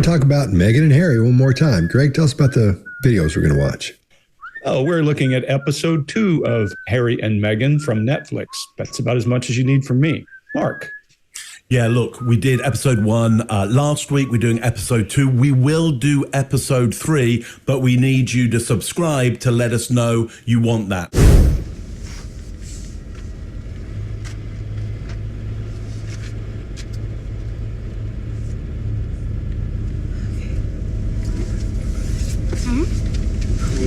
going to talk about Meghan and Harry one more time. Greg, tell us about the videos we're going to watch. Oh, we're looking at episode 2 of Harry and Meghan from Netflix. That's about as much as you need from me. Mark. Yeah, look, we did episode 1 last week. We're doing episode 2. We will do episode 3, but we need you to subscribe to let us know you want that.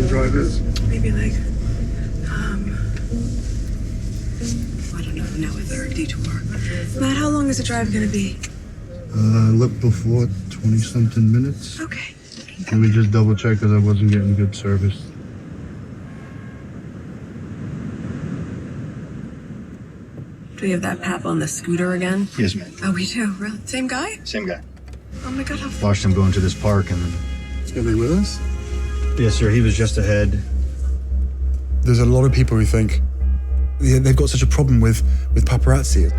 Drive is? Maybe like, I don't know, now with our detour. Matt, how long is the drive going to be? Look before 20-something minutes. Okay. Let me just double check because I wasn't getting good service. Do we have that pap on the scooter again? Yes, ma'am. Oh, we do? Really? Same guy? Same guy. Oh my God, how Watched him going to this park and then... He's gonna be with us? Yes, sir. He was just ahead. There's a lot of people who think they've got such a problem with paparazzi.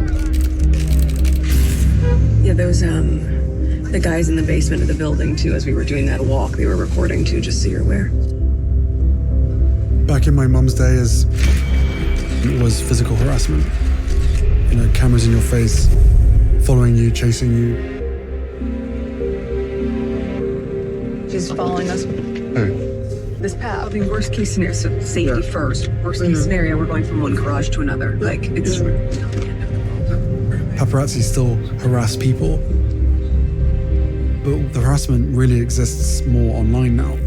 Yeah, those, the guys in the basement of the building, too, as we were doing that walk, they were recording, too, just so you're aware. Back in my mum's day, it was physical harassment. You know, cameras in your face, following you, chasing you. She's following us. Hey. This path. I mean, worst case scenario, so safety first. Worst case scenario, we're going from one garage to another. Like, it's... Paparazzi still harass people, but the harassment really exists more online now.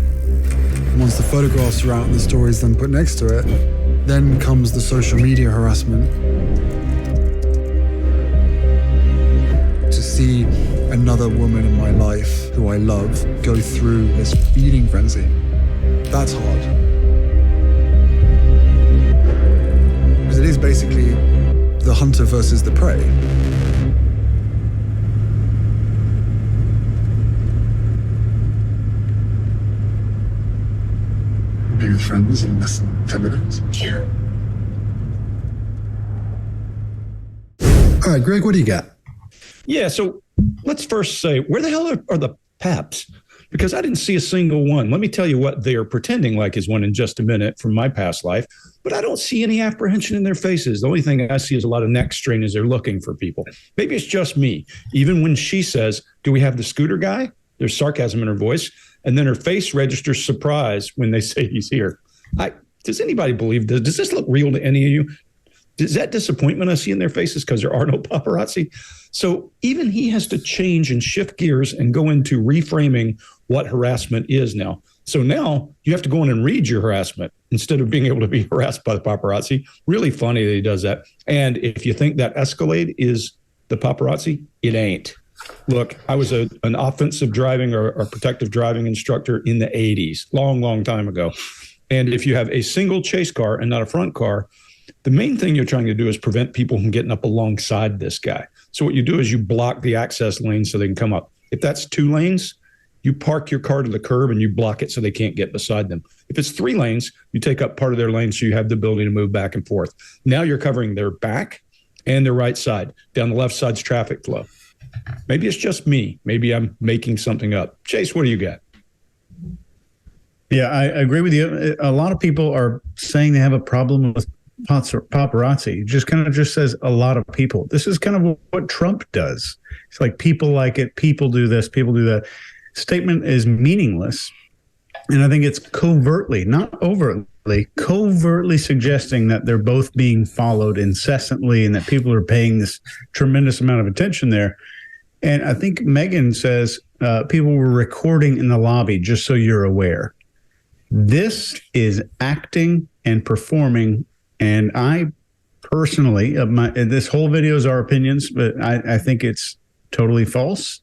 Once the photographs are out and the stories then put next to it, then comes the social media harassment. To see another woman in my life who I love go through this feeding frenzy, that's hard. Because it is basically the hunter versus the prey. Be with friends in less than 10 minutes. Yeah. All right, Greg, what do you got? Yeah, so let's first say, where the hell are the paps? Because I didn't see a single one. Let me tell you what they are pretending like is one in just a minute from my past life, but I don't see any apprehension in their faces. The only thing I see is a lot of neck strain as they're looking for people. Maybe it's just me. Even when she says, do we have the scooter guy? There's sarcasm in her voice. And then her face registers surprise when they say he's here. Does anybody believe this? Does this look real to any of you? Is that disappointment I see in their faces because there are no paparazzi? So even he has to change and shift gears and go into reframing what harassment is now. So now you have to go in and read your harassment instead of being able to be harassed by the paparazzi. Really funny that he does that. And if you think that Escalade is the paparazzi, it ain't. Look, I was an offensive driving or protective driving instructor in the 80s, long time ago. And if you have a single chase car and not a front car, the main thing you're trying to do is prevent people from getting up alongside this guy. So what you do is you block the access lane so they can come up. If that's 2 lanes, you park your car to the curb and you block it so they can't get beside them. If it's 3 lanes, you take up part of their lane so you have the ability to move back and forth. Now you're covering their back and their right side. Down the left side's traffic flow. Maybe it's just me. Maybe I'm making something up. Chase, what do you got? Yeah, I agree with you. A lot of people are saying they have a problem with paparazzi. Just kind of just says a lot of people. This is kind of what Trump does. It's like people like it, people do this, people do that. Statement is meaningless. And I think it's covertly, not overtly, covertly suggesting that they're both being followed incessantly and that people are paying this tremendous amount of attention there. And I think Meghan says people were recording in the lobby, just so you're aware. This is acting and performing. And I personally, this whole video is our opinions, but I think it's totally false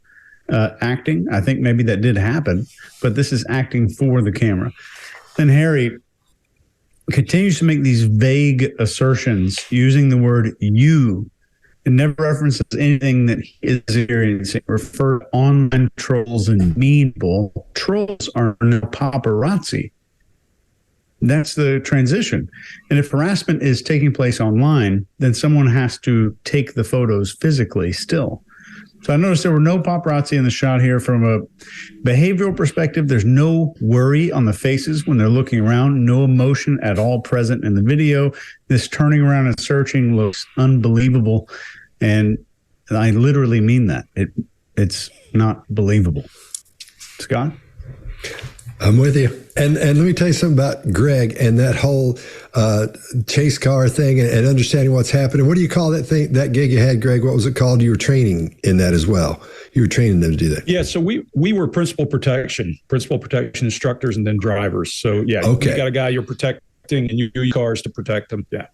acting. I think maybe that did happen, but this is acting for the camera. Then Harry continues to make these vague assertions using the word you. It never references anything that he is experiencing. Refer to online trolls and mean people. Trolls are no paparazzi. That's the transition. And if harassment is taking place online, then someone has to take the photos physically still. So I noticed there were no paparazzi in the shot here. From a behavioral perspective, there's no worry on the faces when they're looking around, no emotion at all present in the video. This turning around and searching looks unbelievable. And I literally mean that. It's not believable. Scott? I'm with you. And let me tell you something about Greg and that whole chase car thing and understanding what's happening. What do you call that thing, that gig you had, Greg? What was it called? You were training in that as well. You were training them to do that. Yeah. So we were principal protection instructors and then drivers. So yeah, okay. You got a guy you're protecting and you use cars to protect them. Yeah.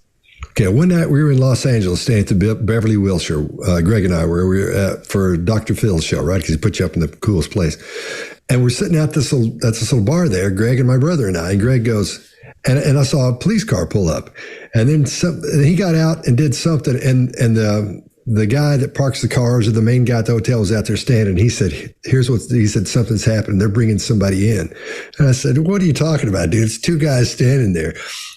Okay, one night we were in Los Angeles staying at the Beverly Wilshire. Greg and I were for Dr. Phil's show, right? Because he put you up in the coolest place. And we're sitting at this little bar there, Greg and my brother and I. And Greg goes, and I saw a police car pull up. And then and he got out and did something. And the guy that parks the cars, or the main guy at the hotel, was out there standing. He said, he said, something's happening. They're bringing somebody in. And I said, what are you talking about, dude? It's two guys standing there.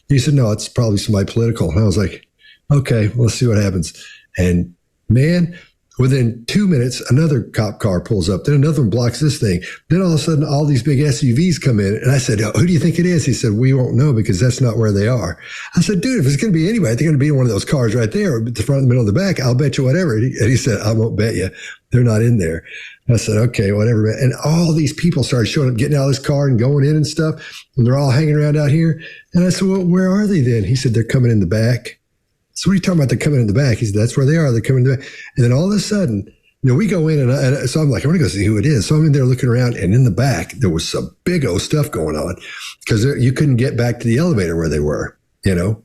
He said, no, it's probably somebody political. And I was like, okay, well, let's see what happens. And man, within 2 minutes, another cop car pulls up. Then another one blocks this thing. Then all of a sudden, all these big SUVs come in. And I said, who do you think it is? He said, we won't know because that's not where they are. I said, dude, if it's going to be anyway, they're going to be in one of those cars right there, the front, the middle, the back. I'll bet you whatever. And he said, I won't bet you. They're not in there. I said, okay, whatever. And all these people started showing up, getting out of this car and going in and stuff. And they're all hanging around out here. And I said, well, where are they then? He said, they're coming in the back. So what are you talking about? They're coming in the back. He said, that's where they are. They're coming in the back. And then all of a sudden, we go in and so I'm like, I want to go see who it is. So I'm in there looking around, and in the back, there was some big old stuff going on because you couldn't get back to the elevator where they were, so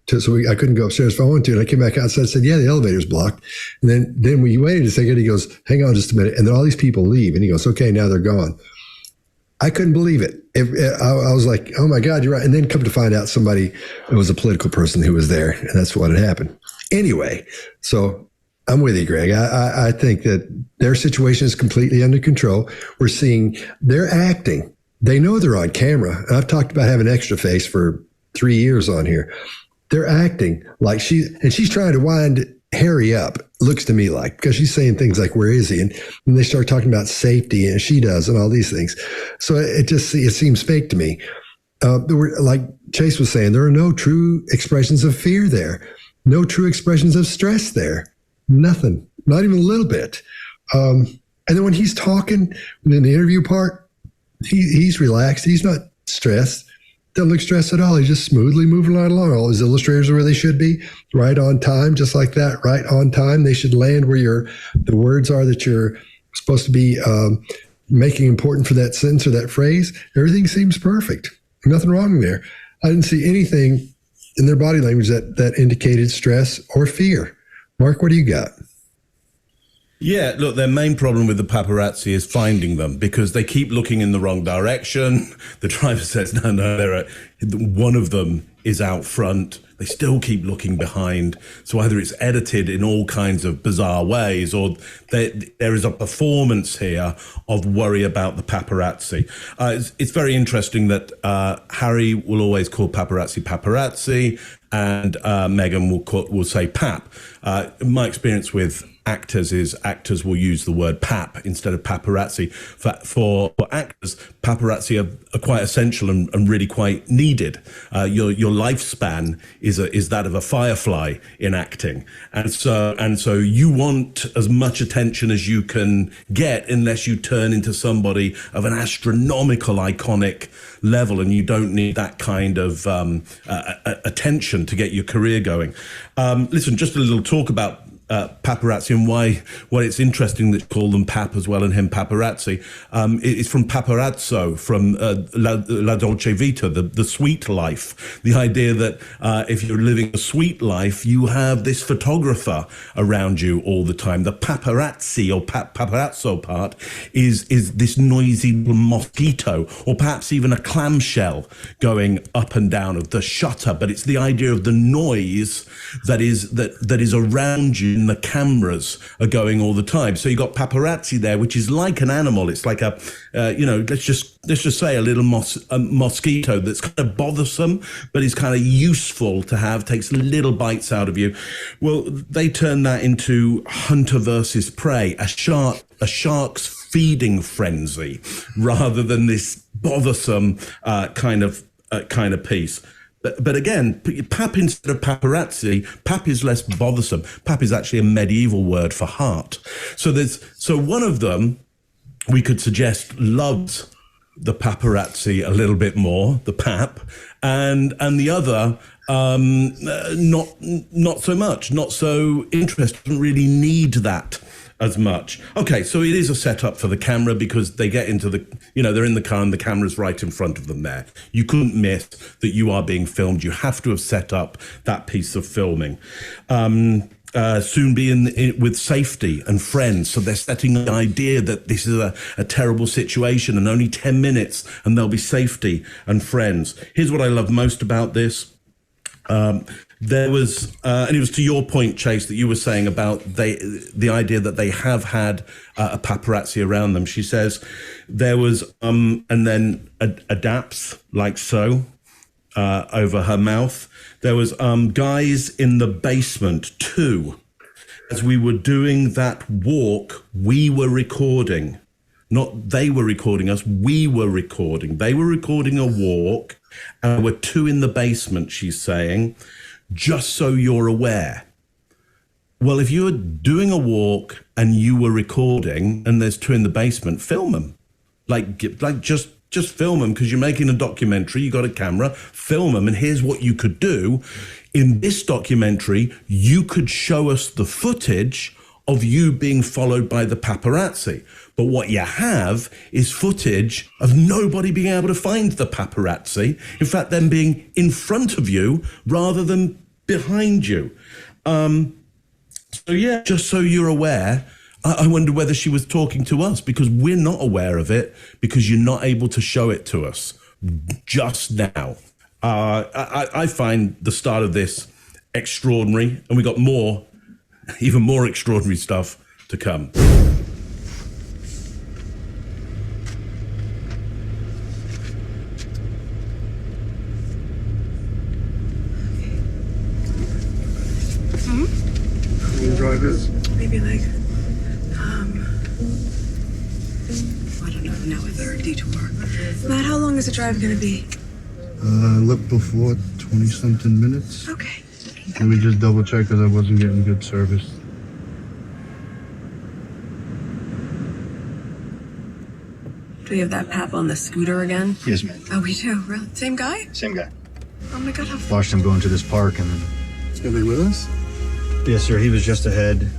I couldn't go upstairs if I wanted to. And I came back outside and said, yeah, the elevator's blocked. And then we waited a second. He goes, hang on just a minute. And then all these people leave. And he goes, okay, now they're gone. I couldn't believe it. I was like, oh my God, you're right. And then come to find out it was a political person who was there. And that's what had happened. Anyway, so I'm with you, Greg. I think that their situation is completely under control. We're seeing they're acting. They know they're on camera. And I've talked about having extra face for 3 years on here. They're acting like she's trying to wind Harry up, looks to me like, because she's saying things like, where is he? And they start talking about safety, and she does, and all these things. So it seems fake to me. Like Chase was saying, there are no true expressions of fear there. No true expressions of stress there. Nothing, not even a little bit. And then when he's talking in the interview part, he's relaxed. He's not stressed. Doesn't look stressed at all. He's just smoothly moving right along. All his illustrators are where they should be, right on time, just like that, right on time. They should land where the words are that you're supposed to be making important for that sentence or that phrase. Everything seems perfect. Nothing wrong there. I didn't see anything in their body language that indicated stress or fear. Mark, what do you got? Yeah, look, their main problem with the paparazzi is finding them because they keep looking in the wrong direction. The driver says, no, one of them is out front. They still keep looking behind. So either it's edited in all kinds of bizarre ways, or there is a performance here of worry about the paparazzi. It's very interesting that Harry will always call paparazzi, and Meghan will say pap. My experience with actors is actors will use the word pap instead of paparazzi. For actors, paparazzi are quite essential and really quite needed. Your lifespan is that of a firefly in acting, and so you want as much attention as you can get, unless you turn into somebody of an astronomical, iconic level, and you don't need that kind of attention to get your career going. Listen, just a little talk about paparazzi and why it's interesting that you call them pap as well and him paparazzi. It's from paparazzo, from La Dolce Vita, the sweet life. The idea that if you're living a sweet life, you have this photographer around you all the time. The paparazzi or paparazzo part is this noisy little mosquito, or perhaps even a clamshell going up and down of the shutter. But it's the idea of the noise that is around you. The cameras are going all the time. So you got paparazzi there, which is like an animal. It's like a, let's just say a little mosquito that's kind of bothersome, but is kind of useful to have, takes little bites out of you. Well, they turn that into hunter versus prey, a sharp a shark's feeding frenzy rather than this bothersome kind of piece. But again, pap instead of paparazzi, pap is less bothersome. Pap is actually a medieval word for heart. So one of them we could suggest loves the paparazzi a little bit more, the pap, and the other not so much, not so interested, doesn't really need that as much. Okay, so it is a setup for the camera because they get into they're in the car and the camera's right in front of them there. You couldn't miss that you are being filmed. You have to have set up that piece of filming. Soon be in with safety and friends. So they're setting the idea that this is a terrible situation and only 10 minutes and there'll be safety and friends. Here's what I love most about this. There was, and it was to your point, Chase, that you were saying about the idea that they have had a paparazzi around them. She says there was, and then adapts like so over her mouth. There was guys in the basement too. As we were doing that walk, we were recording. Not they were recording us, we were recording. They were recording a walk, and there were two in the basement, she's saying, just so you're aware. Well, if you were doing a walk and you were recording and there's two in the basement, film them. Like just film them because you're making a documentary, you got a camera, film them. And here's what you could do. In this documentary, you could show us the footage of you being followed by the paparazzi. But what you have is footage of nobody being able to find the paparazzi. In fact, them being in front of you rather than behind you. So yeah, just so you're aware, I wonder whether she was talking to us because we're not aware of it because you're not able to show it to us just now. I find the start of this extraordinary, and we got more, even more extraordinary stuff to come. Drive this. Maybe like, I don't know, now a third detour. Matt, how long is the drive going to be? Look before 20-something minutes. Okay. Let me just double check because I wasn't getting good service. Do we have that pap on the scooter again? Yes, ma'am. Oh, we do? Really? Same guy? Same guy. Oh my God, how Watched him go into this park and then... He's going to be with us? Yes, sir. He was just ahead.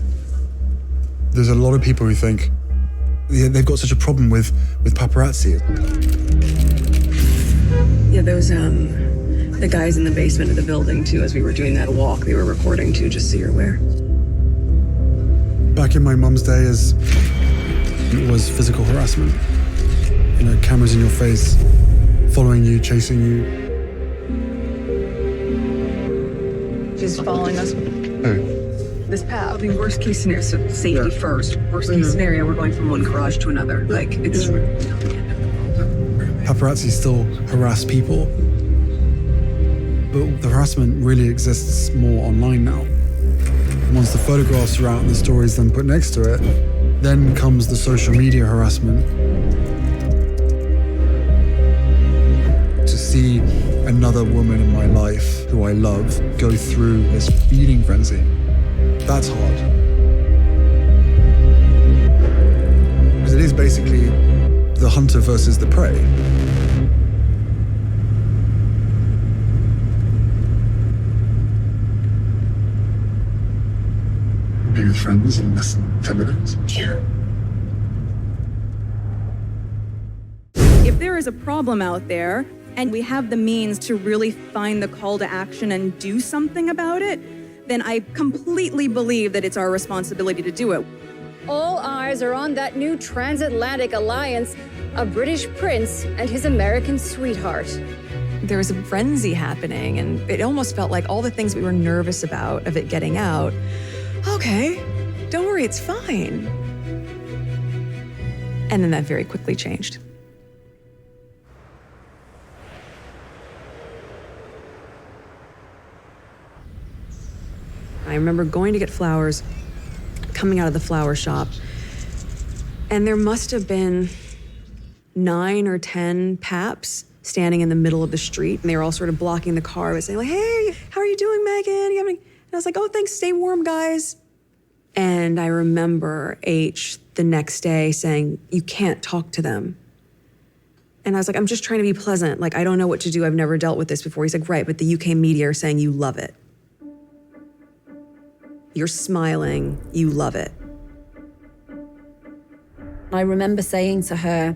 There's a lot of people who think they've got such a problem with paparazzi. Yeah, those, the guys in the basement of the building, too, as we were doing that walk, they were recording, too, just so you're aware. Back in my mum's day, it was physical harassment. You know, cameras in your face, following you, chasing you. She's following us. Hey. This path. The worst case scenario, so safety first. Worst case scenario, we're going from one garage to another. Like, it's... Paparazzi still harass people, but the harassment really exists more online now. Once the photographs are out and the stories then put next to it, then comes the social media harassment. To see another woman in my life who I love go through this feeding frenzy, that's hard. Because it is basically the hunter versus the prey. Be with friends in less than 10 minutes. Yeah. If there is a problem out there and we have the means to really find the call to action and do something about it, then I completely believe that it's our responsibility to do it. All eyes are on that new transatlantic alliance, a British prince and his American sweetheart. There was a frenzy happening, and it almost felt like all the things we were nervous about of it getting out. Okay, don't worry, it's fine. And then that very quickly changed. I remember going to get flowers, coming out of the flower shop, And there must have been 9 or 10 paps standing in the middle of the street, and they were all sort of blocking the car by saying like, "Hey, how are you doing, Megan? And I was like, "Oh, thanks, stay warm, guys." And I remember H the next day saying, "You can't talk to them." And I was like, "I'm just trying to be pleasant. Like, I don't know what to do. I've never dealt with this before." He's like, "Right, but the UK media are saying you love it. You're smiling, you love it." I remember saying to her,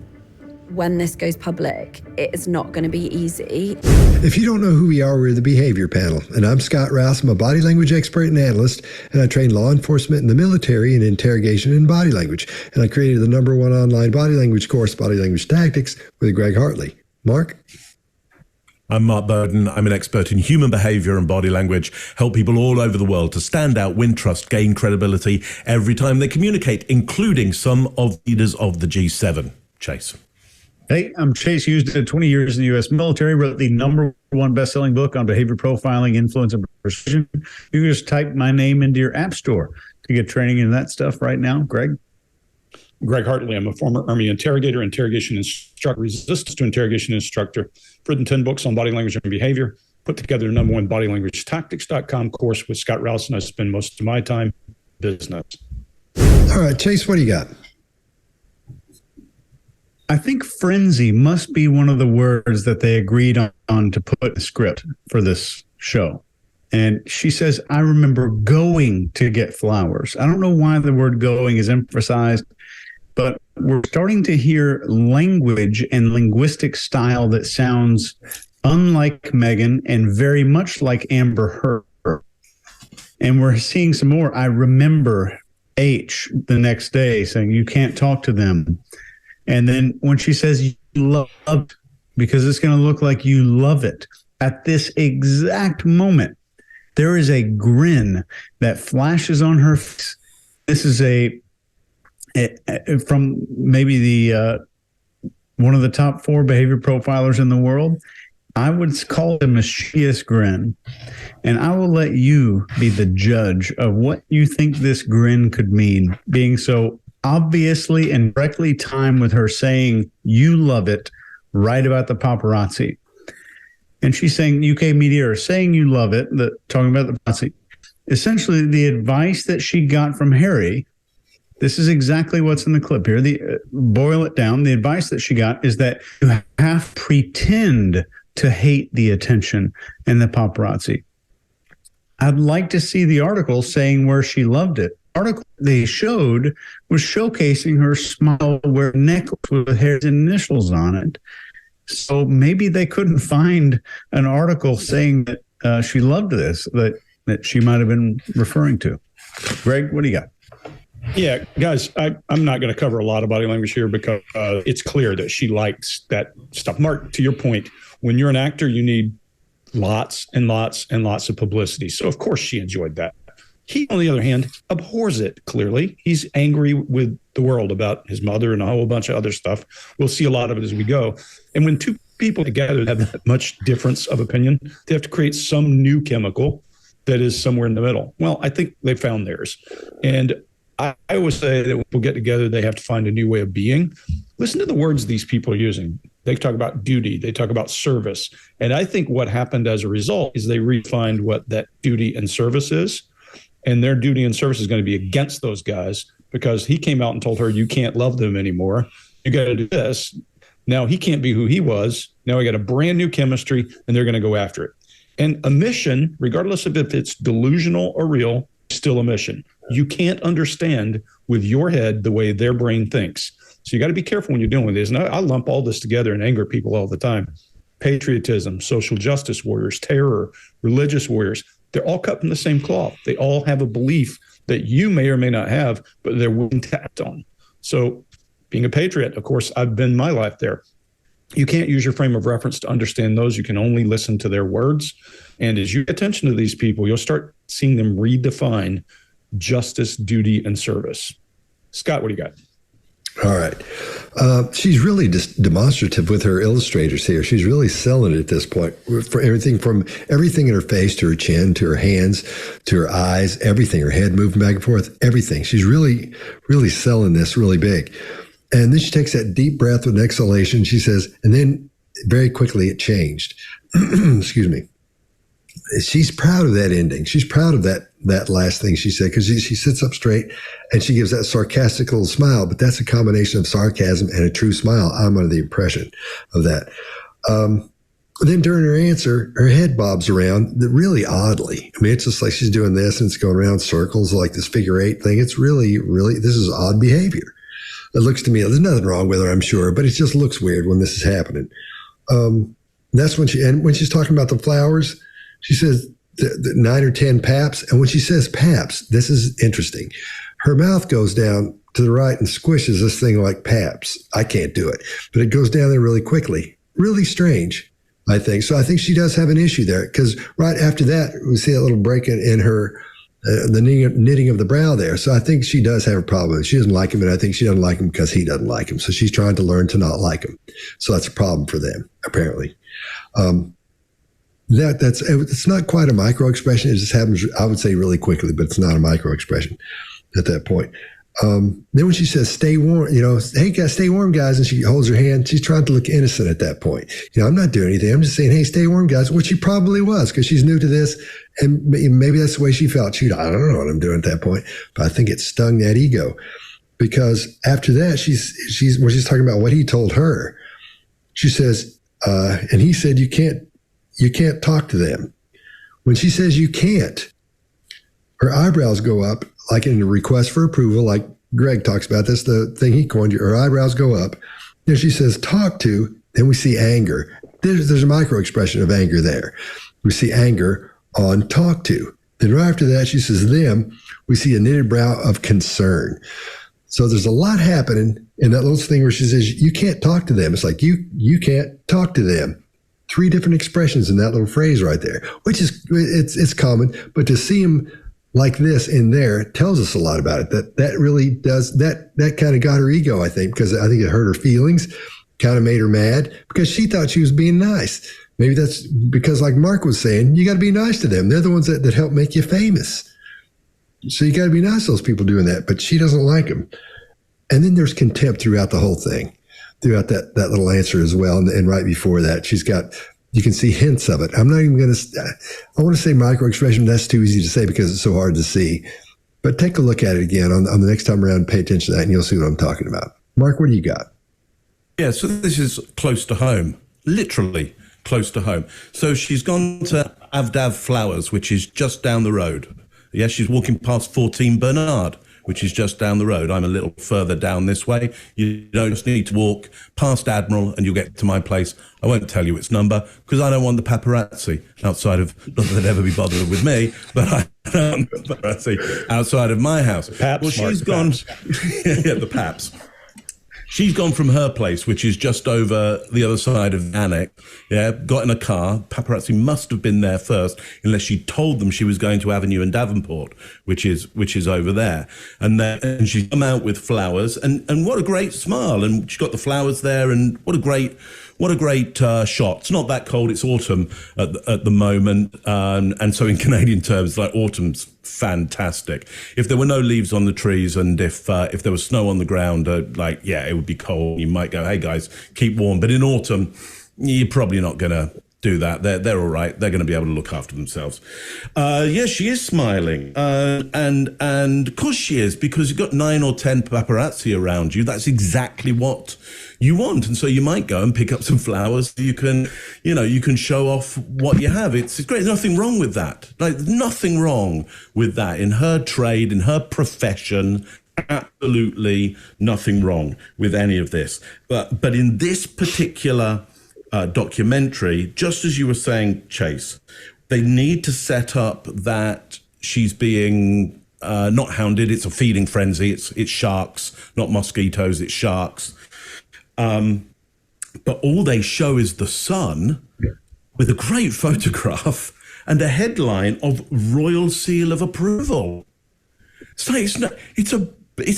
when this goes public, it is not going to be easy. If you don't know who we are, we're the Behavior Panel, and I'm Scott Rouse. I'm a body language expert and analyst, and I train law enforcement in the military in interrogation and body language. And I created the #1 online body language course, Body Language Tactics, with Greg Hartley. Mark? I'm Mark Bowden. I'm an expert in human behavior and body language, help people all over the world to stand out, win trust, gain credibility every time they communicate, including some of the leaders of the G7. Chase. Hey, I'm Chase Hughes, did 20 years in the U.S. military, wrote the #1 best-selling book on behavior profiling, influence, and precision. You can just type my name into your app store to get training in that stuff right now. Greg? Greg Hartley. I'm a former Army interrogator, interrogation instructor, resistance to interrogation instructor. Written 10 books on body language and behavior. Put together the #1 bodylanguagetactics.com course with Scott Rouse, and I spend most of my time in business. All right, Chase, what do you got? I think frenzy must be one of the words that they agreed on to put in the script for this show. And she says, "I remember going to get flowers." I don't know why the word going is emphasized, but we're starting to hear language and linguistic style that sounds unlike Megan and very much like Amber Heard. And we're seeing some more. I remember H the next day saying, "You can't talk to them." And then when she says "you love it," because it's going to look like you love it, at this exact moment, there is a grin that flashes on her face. This is from maybe the one of the top 4 behavior profilers in the world. I would call it a mischievous grin. And I will let you be the judge of what you think this grin could mean, being so obviously and directly timed with her saying "you love it" right about the paparazzi. And she's saying UK media are saying "you love it," talking about the paparazzi. Essentially, the advice that she got from Harry, this is exactly what's in the clip here. Boil it down. The advice that she got is that you have to pretend to hate the attention and the paparazzi. I'd like to see the article saying where she loved it. Article they showed was showcasing her smile wear necklace with Harry's initials on it. So maybe they couldn't find an article saying that she loved this, that she might have been referring to. Greg, what do you got? Yeah, guys, I'm not going to cover a lot of body language here because it's clear that she likes that stuff. Mark, to your point, when you're an actor, you need lots and lots and lots of publicity. So, of course, she enjoyed that. He, on the other hand, abhors it, clearly. He's angry with the world about his mother and a whole bunch of other stuff. We'll see a lot of it as we go. And when two people together have that much difference of opinion, they have to create some new chemical that is somewhere in the middle. Well, I think they found theirs. And I always say that when people get together, they have to find a new way of being. Listen to the words these people are using. They talk about duty. They talk about service. And I think what happened as a result is they refined what that duty and service is. And their duty and service is going to be against those guys because he came out and told her, "You can't love them anymore. You got to do this." Now he can't be who he was. Now we got a brand new chemistry and they're going to go after it. And a mission, regardless of if it's delusional or real, is still a mission. You can't understand with your head the way their brain thinks. So you got to be careful when you're dealing with this. And I lump all this together and anger people all the time. Patriotism, social justice warriors, terror, religious warriors. They're all cut from the same cloth. They all have a belief that you may or may not have, but they're willing to act on. So being a patriot, of course, I've been my life there. You can't use your frame of reference to understand those. You can only listen to their words. And as you pay attention to these people, you'll start seeing them redefine justice, duty, and service. Scott, what do you got? All right. She's really just demonstrative with her illustrators here. She's really selling it at this point for everything in her face to her chin, to her hands, to her eyes, everything, her head moving back and forth, everything. She's really, really selling this really big. And then she takes that deep breath with an exhalation. She says, and then very quickly it changed. Excuse me. She's proud of that ending. She's proud of that last thing she said, because she sits up straight and she gives that sarcastic little smile, but that's a combination of sarcasm and a true smile. I'm under the impression of that. Then during her answer, her head bobs around really oddly. I mean, it's just like she's doing this and it's going around circles like this figure 8 thing. It's really, this is odd behavior. It looks to me, there's nothing wrong with her, I'm sure, but it just looks weird when this is happening. That's when when she's talking about the flowers, she says the 9 or 10 paps. And when she says paps, this is interesting. Her mouth goes down to the right and squishes this thing like paps. I can't do it, but it goes down there really quickly. Really strange, I think. So I think she does have an issue there, because right after that, we see a little break in her, the knitting of the brow there. So I think she does have a problem. She doesn't like him, and I think she doesn't like him because he doesn't like him. So she's trying to learn to not like him. So that's a problem for them, apparently. It's not quite a micro expression. It just happens, I would say, really quickly, but it's not a micro expression at that point. Then when she says, stay warm, hey guys, stay warm, guys, and she holds her hand, she's trying to look innocent at that point. I'm not doing anything. I'm just saying, hey, stay warm, guys, which she probably was, because she's new to this, and maybe that's the way she felt. I don't know what I'm doing at that point, but I think it stung that ego, because after that, she's talking about what he told her. She says, and he said, you can't talk to them. When she says you can't, her eyebrows go up, like in a request for approval, like Greg talks about. That's the thing he coined. Her eyebrows go up. Then she says, talk to. Then we see anger. There's a micro expression of anger there. We see anger on talk to. Then right after that, she says them. We see a knitted brow of concern. So there's a lot happening in that little thing where she says, you can't talk to them. It's like, you can't talk to them. 3 different expressions in that little phrase right there, which is, it's common, but to see him like this in there tells us a lot about it. That really does, that kind of got her ego, I think, because I think it hurt her feelings, kind of made her mad, because she thought she was being nice. Maybe that's because, like Mark was saying, you got to be nice to them. They're the ones that help make you famous. So you got to be nice to those people doing that, but she doesn't like them. And then there's contempt throughout the whole thing, throughout that little answer as well. And right before that, you can see hints of it. I'm not even going to, I want to say micro expression. That's too easy to say because it's so hard to see. But take a look at it again on the next time around. Pay attention to that and you'll see what I'm talking about. Mark, what do you got? Yeah, so this is close to home, literally close to home. So she's gone to Avdav Flowers, which is just down the road. Yes, she's walking past 14 Bernard, which is just down the road. I'm a little further down this way. You don't just need to walk past Admiral and you'll get to my place. I won't tell you its number because I don't want the paparazzi outside of, not that they'd ever be bothered with me, but I don't want the paparazzi outside of my house. Paps, well, she's gone. Yeah, the Paps. She's gone from her place, which is just over the other side of the annex. Yeah, got in a car. Paparazzi must have been there first, unless she told them she was going to Avenue and Davenport, which is over there. And she's come out with flowers, and what a great smile. And she's got the flowers there, and what a great shot. It's not that cold. It's autumn at the moment, and so in Canadian terms, like autumn's fantastic. If there were no leaves on the trees and if there was snow on the ground, it would be cold. You might go, hey guys, keep warm. But in autumn, you're probably not going to do that. They're all right. They're going to be able to look after themselves. Yes, she is smiling, and of course she is, because you've got 9 or 10 paparazzi around you. That's exactly what you want, and so you might go and pick up some flowers. You can show off what you have. It's great. Nothing wrong with that. Like nothing wrong with that in her trade, in her profession. Absolutely nothing wrong with any of this. But in this particular documentary, just as you were saying, Chase, they need to set up that she's being not hounded. It's a feeding frenzy. It's sharks, not mosquitoes. It's sharks. But all they show is the sun with a great photograph and a headline of Royal Seal of Approval. So it's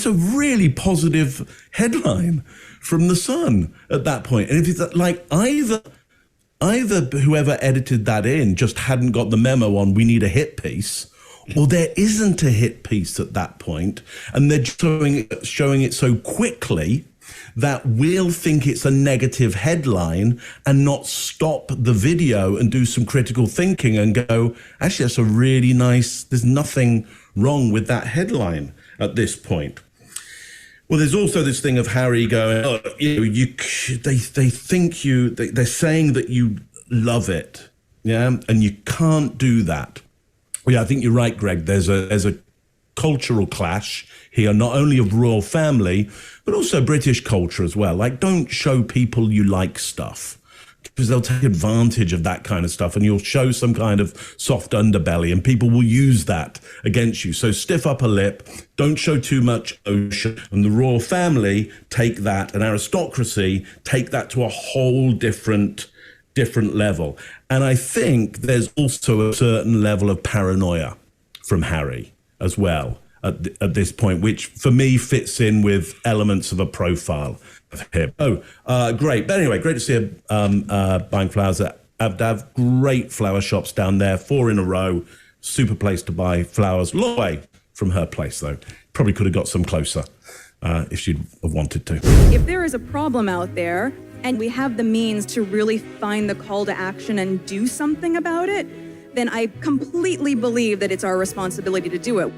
a really positive headline from the Sun at that point. And if it's like either whoever edited that in just hadn't got the memo on we need a hit piece, or there isn't a hit piece at that point, and they're showing it so quickly that will think it's a negative headline and not stop the video and do some critical thinking and go, actually, that's a really nice, there's nothing wrong with that headline at this point. Well, there's also this thing of Harry going, oh, they think they're saying that you love it, yeah, and you can't do that. Yeah, I think you're right, Greg. There's a cultural clash here, not only of royal family, but also British culture as well. Like, don't show people you like stuff, because they'll take advantage of that kind of stuff, and you'll show some kind of soft underbelly and people will use that against you. So stiff upper lip, don't show too much emotion. And the royal family take that, and aristocracy take that to a whole different level. And I think there's also a certain level of paranoia from Harry as well at this point, which for me fits in with elements of a profile of him. Great. But anyway, great to see her buying flowers at Abdav. Great flower shops down there, 4 in a row. Super place to buy flowers. Long way from her place, though. Probably could have got some closer if she'd have wanted to. If there is a problem out there and we have the means to really find the call to action and do something about it, then I completely believe that it's our responsibility to do it.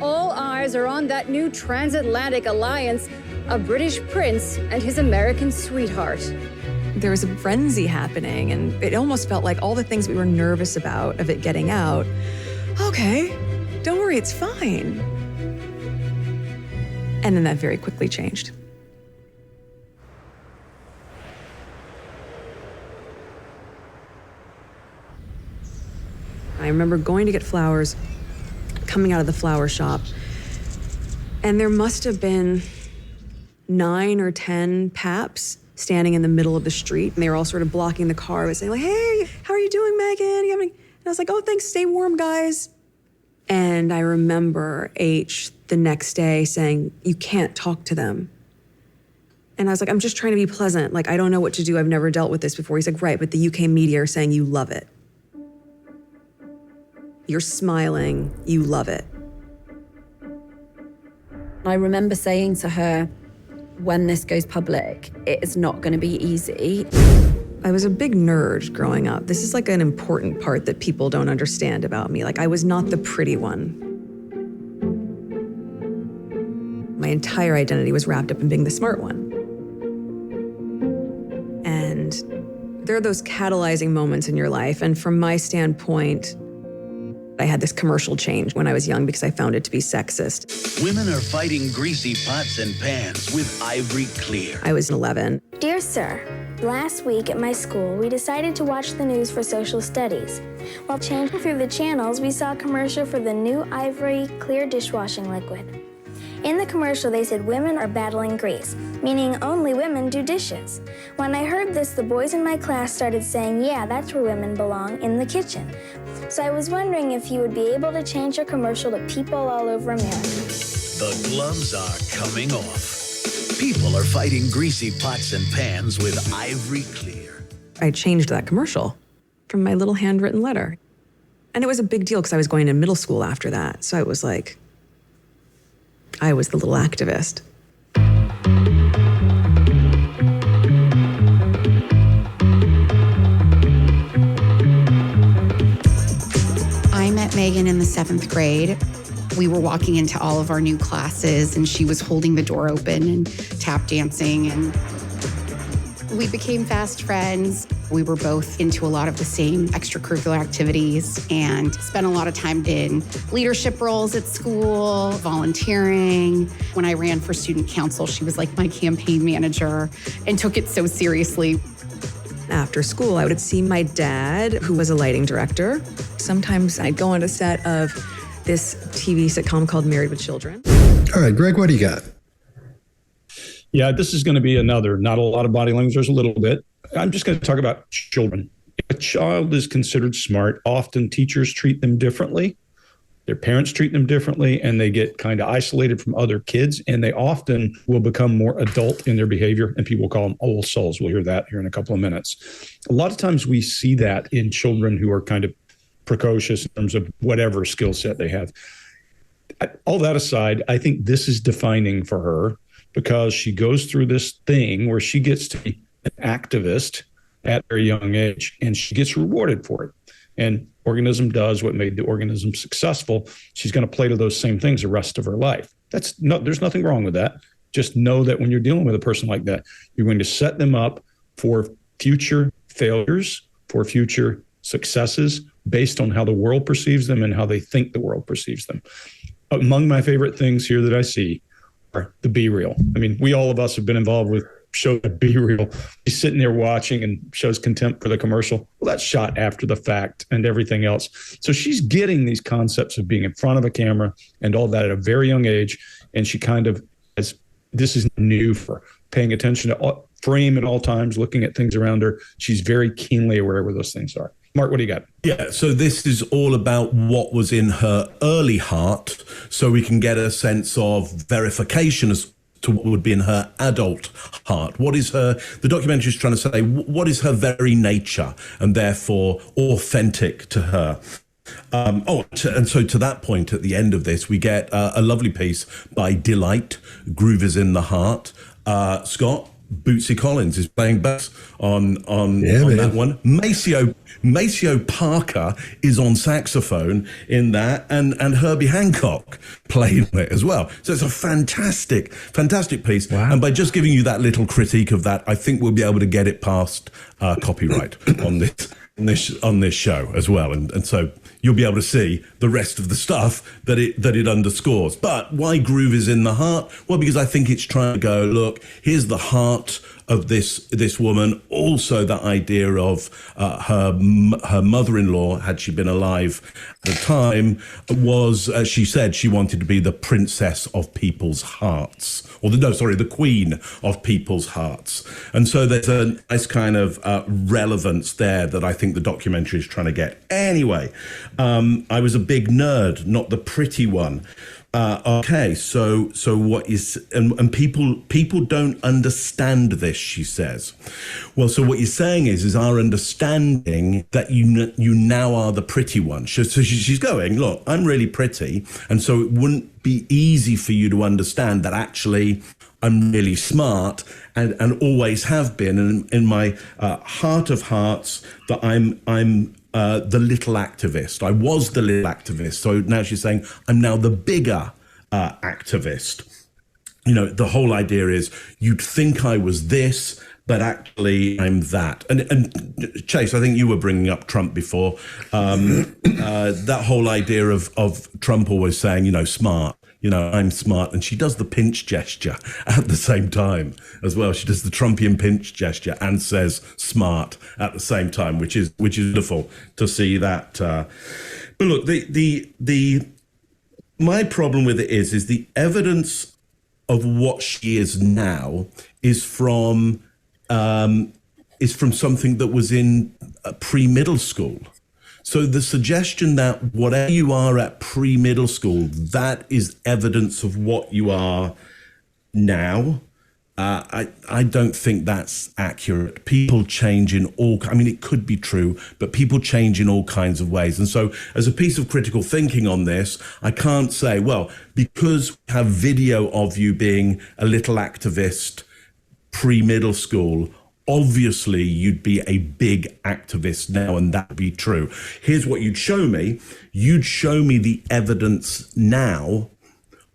All eyes are on that new transatlantic alliance, a British prince and his American sweetheart. There was a frenzy happening, and it almost felt like all the things we were nervous about of it getting out. Okay, don't worry, it's fine. And then that very quickly changed. I remember going to get flowers, coming out of the flower shop, and there must have been 9 or 10 paps standing in the middle of the street, and they were all sort of blocking the car by saying, like, hey, how are you doing, Megan? And I was like, oh, thanks, stay warm, guys. And I remember H the next day saying, you can't talk to them. And I was like, I'm just trying to be pleasant. Like, I don't know what to do. I've never dealt with this before. He's like, right, but the UK media are saying you love it. You're smiling, you love it. I remember saying to her, when this goes public, it is not going to be easy. I was a big nerd growing up. This is like an important part that people don't understand about me. Like, I was not the pretty one. My entire identity was wrapped up in being the smart one. And there are those catalyzing moments in your life. And from my standpoint, I had this commercial change when I was young because I found it to be sexist. Women are fighting greasy pots and pans with Ivory Clear. I was 11. Dear Sir, last week at my school, we decided to watch the news for social studies. While changing through the channels, we saw a commercial for the new Ivory Clear dishwashing liquid. In the commercial, they said women are battling grease, meaning only women do dishes. When I heard this, the boys in my class started saying, yeah, that's where women belong, in the kitchen. So I was wondering if you would be able to change your commercial to people all over America. The gloves are coming off. People are fighting greasy pots and pans with Ivory Clear. I changed that commercial from my little handwritten letter. And it was a big deal because I was going to middle school after that. So I was like, I was the little activist. I met Megan in the 7th grade. We were walking into all of our new classes, and she was holding the door open and tap dancing, and we became fast friends. We were both into a lot of the same extracurricular activities and spent a lot of time in leadership roles at school, volunteering. When I ran for student council, she was like my campaign manager and took it so seriously. After school, I would see my dad, who was a lighting director. Sometimes I'd go on a set of this TV sitcom called Married with Children. All right, Greg, what do you got? Yeah, this is going to be another, not a lot of body language, there's a little bit. I'm just going to talk about children. If a child is considered smart, often teachers treat them differently. Their parents treat them differently, and they get kind of isolated from other kids, and they often will become more adult in their behavior, and people call them old souls. We'll hear that here in a couple of minutes. A lot of times we see that in children who are kind of precocious in terms of whatever skill set they have. All that aside, I think this is defining for her because she goes through this thing where she gets to be an activist at a very young age, and she gets rewarded for it. And organism does what made the organism successful. She's going to play to those same things the rest of her life. There's nothing wrong with that. Just know that when you're dealing with a person like that, you're going to set them up for future failures, for future successes based on how the world perceives them and how they think the world perceives them. Among my favorite things here that I see are the BeReal. I mean, all of us have been involved with shows like BeReal. He's sitting there watching and shows contempt for the commercial. Well, that's shot after the fact and everything else. So she's getting these concepts of being in front of a camera and all that at a very young age. And she kind of has, this is new for her, paying attention to frame at all times, looking at things around her. She's very keenly aware where those things are. Mark, what do you got? Yeah, so this is all about what was in her early heart, so we can get a sense of verification as to what would be in her adult heart. What is the documentary is trying to say, what is her very nature and therefore authentic to her? And so to that point, at the end of this, we get a lovely piece by Delight, Groove is in the Heart. Scott, Bootsy Collins is playing bass on that one. Maceo Parker is on saxophone in that, and Herbie Hancock playing it as well. So it's a fantastic piece. Wow. And by just giving you that little critique of that, I think we'll be able to get it past copyright on this show as well. And so you'll be able to see the rest of the stuff that it underscores. But why Groove is in the Heart? Well, because I think it's trying to go, look, here's the heart of this woman. Also, that idea of her mother-in-law, had she been alive at the time, was, as she said, she wanted to be the princess of people's hearts, the queen of people's hearts. And so there's a nice kind of relevance there that I think the documentary is trying to get. Anyway, I was a big nerd, not the pretty one. Okay, so what is, and people don't understand this, she says. Well, so what you're saying is our understanding that you now are the pretty one. So she's going, look, I'm really pretty, and so it wouldn't be easy for you to understand that actually I'm really smart and always have been, and in my heart of hearts that I'm the little activist. I was the little activist. So now she's saying, I'm now the bigger activist. You know, the whole idea is you'd think I was this, but actually I'm that. And Chase, I think you were bringing up Trump before. That whole idea of Trump always saying, smart. I'm smart. And she does the pinch gesture at the same time as well. She does the Trumpian pinch gesture and says smart at the same time, which is beautiful to see that. But look, my problem with it is the evidence of what she is now is from something that was in pre-middle school. So the suggestion that whatever you are at pre-middle school, that is evidence of what you are now, I don't think that's accurate. People change in it could be true, but people change in all kinds of ways. And so as a piece of critical thinking on this, I can't say, well, because we have video of you being a little activist pre-middle school, obviously you'd be a big activist now, and that would be true. Here's what you'd show me. You'd show me the evidence now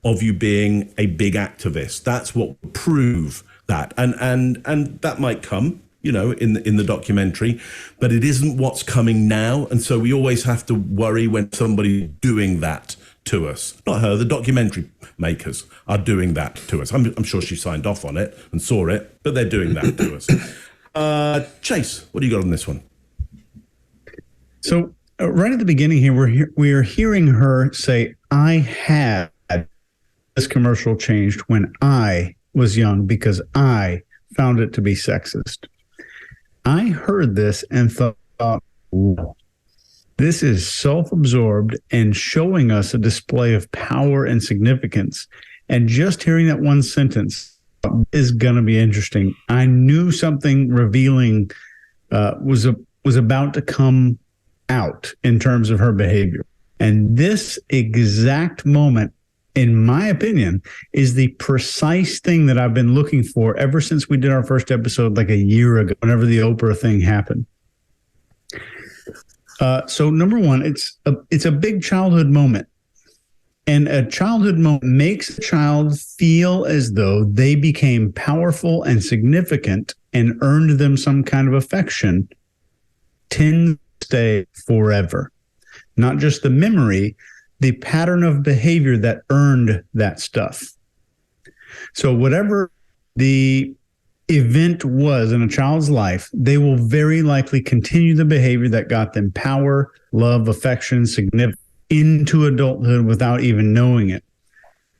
of you being a big activist. That's what would prove that. And that might come, in the documentary, but it isn't what's coming now. And so we always have to worry when somebody's doing that to us. Not her, the documentary makers are doing that to us. I'm sure she signed off on it and saw it, but they're doing that to us. Chase, what do you got on this one? So right at the beginning here, we're hearing her say, I had this commercial changed when I was young because I found it to be sexist. I heard this and thought, ooh, this is self-absorbed and showing us a display of power and significance. And just hearing that one sentence is going to be interesting. I knew something revealing was about to come out in terms of her behavior. And this exact moment in my opinion, is the precise thing that I've been looking for ever since we did our first episode like a year ago, whenever the Oprah thing happened. So number one, it's a big childhood moment. And a childhood moment makes a child feel as though they became powerful and significant and earned them some kind of affection, tends to stay forever. Not just the memory, the pattern of behavior that earned that stuff. So whatever the event was in a child's life, they will very likely continue the behavior that got them power, love, affection, significance into adulthood without even knowing it.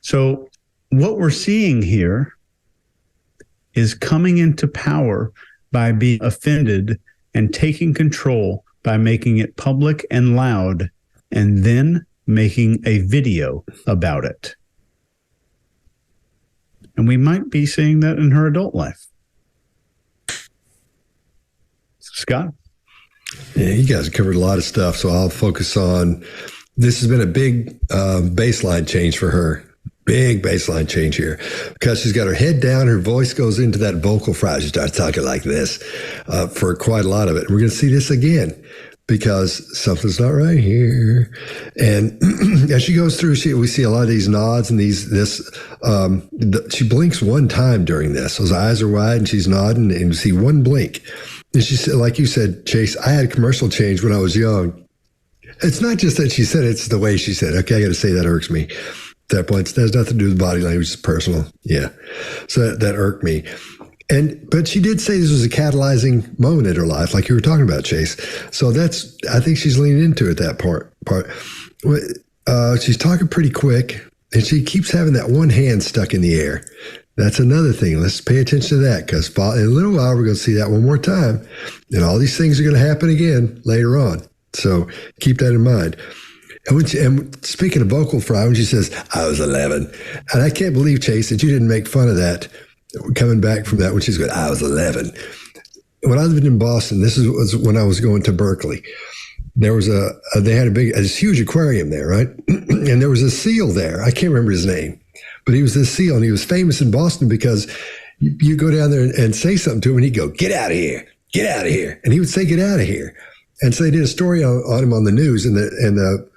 So what we're seeing here is coming into power by being offended and taking control by making it public and loud, and then making a video about it. And we might be seeing that in her adult life. Scott? Yeah, you guys covered a lot of stuff, so I'll focus on, this has been a big baseline change for her. Big baseline change here, because she's got her head down, her voice goes into that vocal fry. She starts talking like this for quite a lot of it. We're going to see this again because something's not right here. And as she goes through, we see a lot of these nods and she blinks one time during this. Those eyes are wide and she's nodding, and you see one blink. And she said, like you said, Chase, I had commercial change when I was young. It's not just that she said it, it's the way she said it. Okay, I got to say that irks me. At that point, it has nothing to do with body language, it's personal. Yeah. So that irked me. But she did say this was a catalyzing moment in her life, like you were talking about, Chase. So I think she's leaning into it, that part. She's talking pretty quick, and she keeps having that one hand stuck in the air. That's another thing. Let's pay attention to that, because in a little while, we're going to see that one more time. And all these things are going to happen again later on. So keep that in mind. And speaking of vocal fry, when she says, I was 11, and I can't believe, Chase, that you didn't make fun of that coming back from that when she's going, I was 11. When I lived in Boston, was when I was going to Berkeley. There was they had this huge aquarium there, right? And there was a seal there. I can't remember his name, but he was this seal, and he was famous in Boston because you go down there and say something to him, and he'd go, get out of here, get out of here. And he would say, get out of here. And so they did a story on him on the news, and the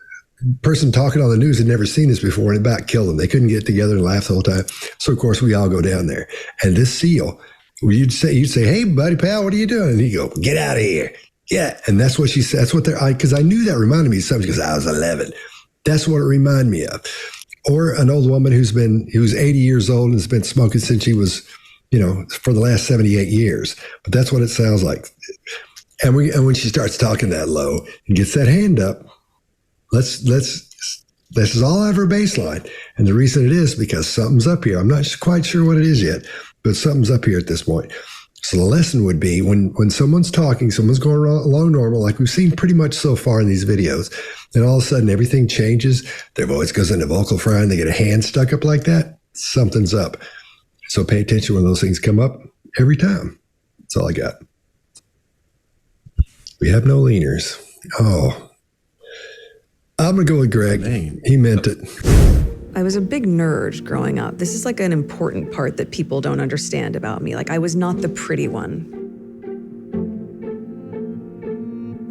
person talking on the news had never seen this before, and it about killed them. They couldn't get together and laugh the whole time. So, of course, we all go down there. And this seal, you'd say, hey, buddy, pal, what are you doing? And he'd go, get out of here. Yeah. And that's what she said. That's what because I knew that reminded me of something, because I was 11. That's what it reminded me of. Or an old woman who's 80 years old and has been smoking since she was, for the last 78 years. But that's what it sounds like. And when she starts talking that low and gets that hand up, this is all out of her baseline. And the reason it is because something's up here. I'm not quite sure what it is yet, but something's up here at this point. So the lesson would be when someone's talking, someone's going along normal, like we've seen pretty much so far in these videos, then all of a sudden everything changes. Their voice goes into vocal fry and they get a hand stuck up like that. Something's up. So pay attention when those things come up every time. That's all I got. We have no leaners. Oh, I'm going to go with Greg. He meant it. I was a big nerd growing up. This is like an important part that people don't understand about me. Like, I was not the pretty one.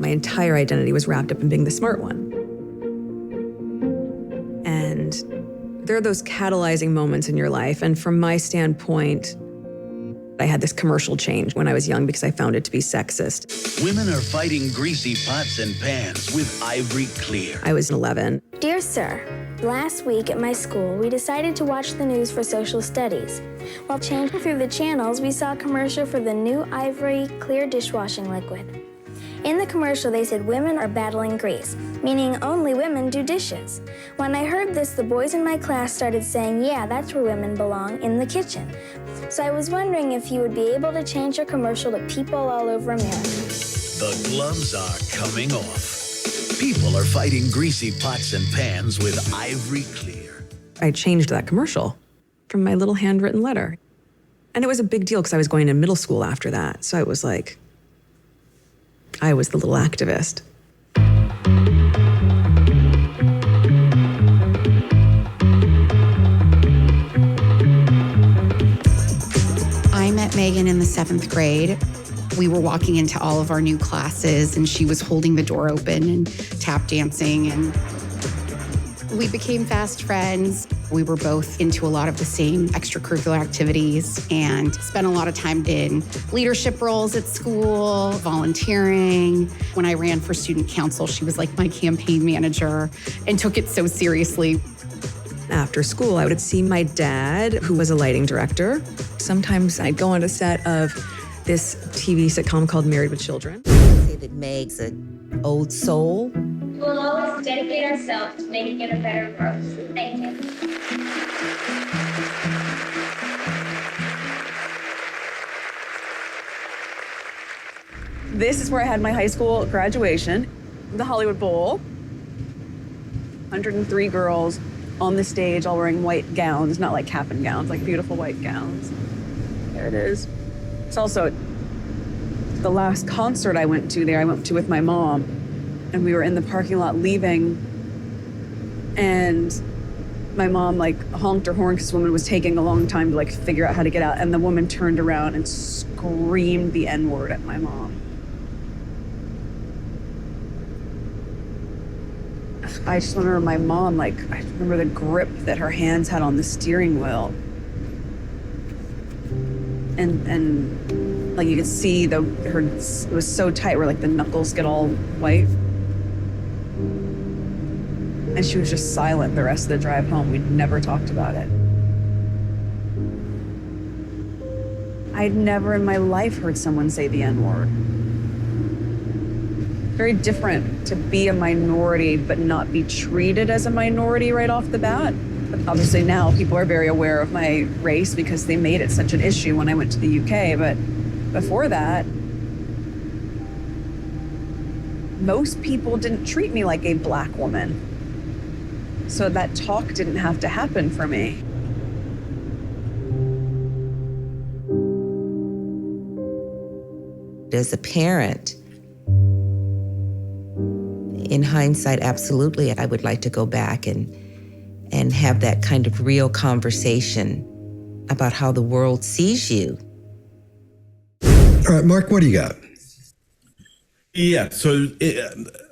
My entire identity was wrapped up in being the smart one. And there are those catalyzing moments in your life. And from my standpoint, I had this commercial change when I was young because I found it to be sexist. Women are fighting greasy pots and pans with Ivory Clear. I was 11. Dear Sir, last week at my school, we decided to watch the news for social studies. While changing through the channels, we saw a commercial for the new Ivory Clear dishwashing liquid. In the commercial, they said women are battling grease, meaning only women do dishes. When I heard this, the boys in my class started saying, yeah, that's where women belong, in the kitchen. So I was wondering if you would be able to change your commercial to people all over America. The gloves are coming off. People are fighting greasy pots and pans with Ivory Clear. I changed that commercial from my little handwritten letter. And it was a big deal because I was going to middle school after that. So it was like, I was the little activist. Megan in the 7th grade. We were walking into all of our new classes and she was holding the door open and tap dancing, and we became fast friends. We were both into a lot of the same extracurricular activities and spent a lot of time in leadership roles at school, volunteering. When I ran for student council, she was like my campaign manager and took it so seriously. After school, I would see my dad, who was a lighting director. Sometimes I'd go on a set of this TV sitcom called Married with Children. Say that Meg's an old soul. We'll always dedicate ourselves to making it a better world. Thank you. This is where I had my high school graduation, the Hollywood Bowl. 103 girls on the stage, all wearing white gowns, not like cap and gowns, like beautiful white gowns. There it is. It's also the last concert I went to there, I went to with my mom, and we were in the parking lot leaving, and my mom like honked her horn because the woman was taking a long time to like figure out how to get out, and the woman turned around and screamed the N-word at my mom. I just remember my mom, like, I remember the grip that her hands had on the steering wheel. And like you could see it was so tight where like the knuckles get all white. And she was just silent the rest of the drive home. We'd never talked about it. I'd never in my life heard someone say the N-word. Very different to be a minority but not be treated as a minority right off the bat. But obviously now people are very aware of my race because they made it such an issue when I went to the UK. But before that, most people didn't treat me like a Black woman. So that talk didn't have to happen for me. As a parent, in hindsight, absolutely, I would like to go back and have that kind of real conversation about how the world sees you. All right, Mark, what do you got? Yeah, so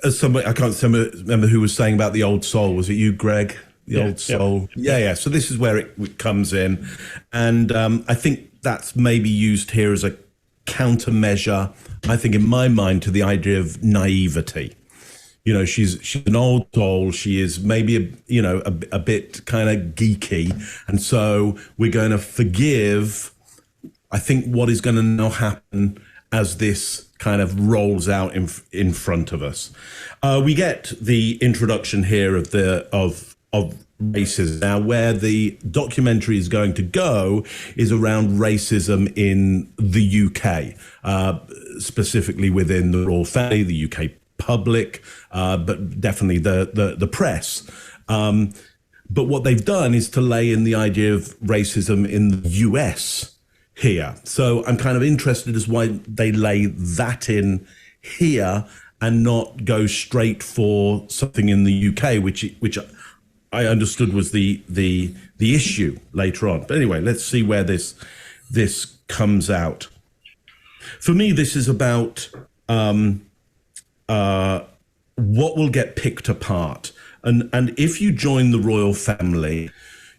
as somebody, I can't remember who was saying about the old soul. Was it you, Greg? The old soul? Yeah. So this is where it comes in. And I think that's maybe used here as a countermeasure, I think in my mind, to the idea of naivety. You know, she's an old soul. She is maybe a bit kind of geeky, and so we're going to forgive. I think what is going to now happen as this kind of rolls out in front of us. We get the introduction here of racism. Now, where the documentary is going to go is around racism in the UK, specifically within the royal family, the UK public, but definitely the press. But what they've done is to lay in the idea of racism in the US here. So I'm kind of interested as why they lay that in here and not go straight for something in the UK, which I understood was the issue later on. But anyway, let's see where this comes out. For me, this is about what will get picked apart. And if you join the royal family,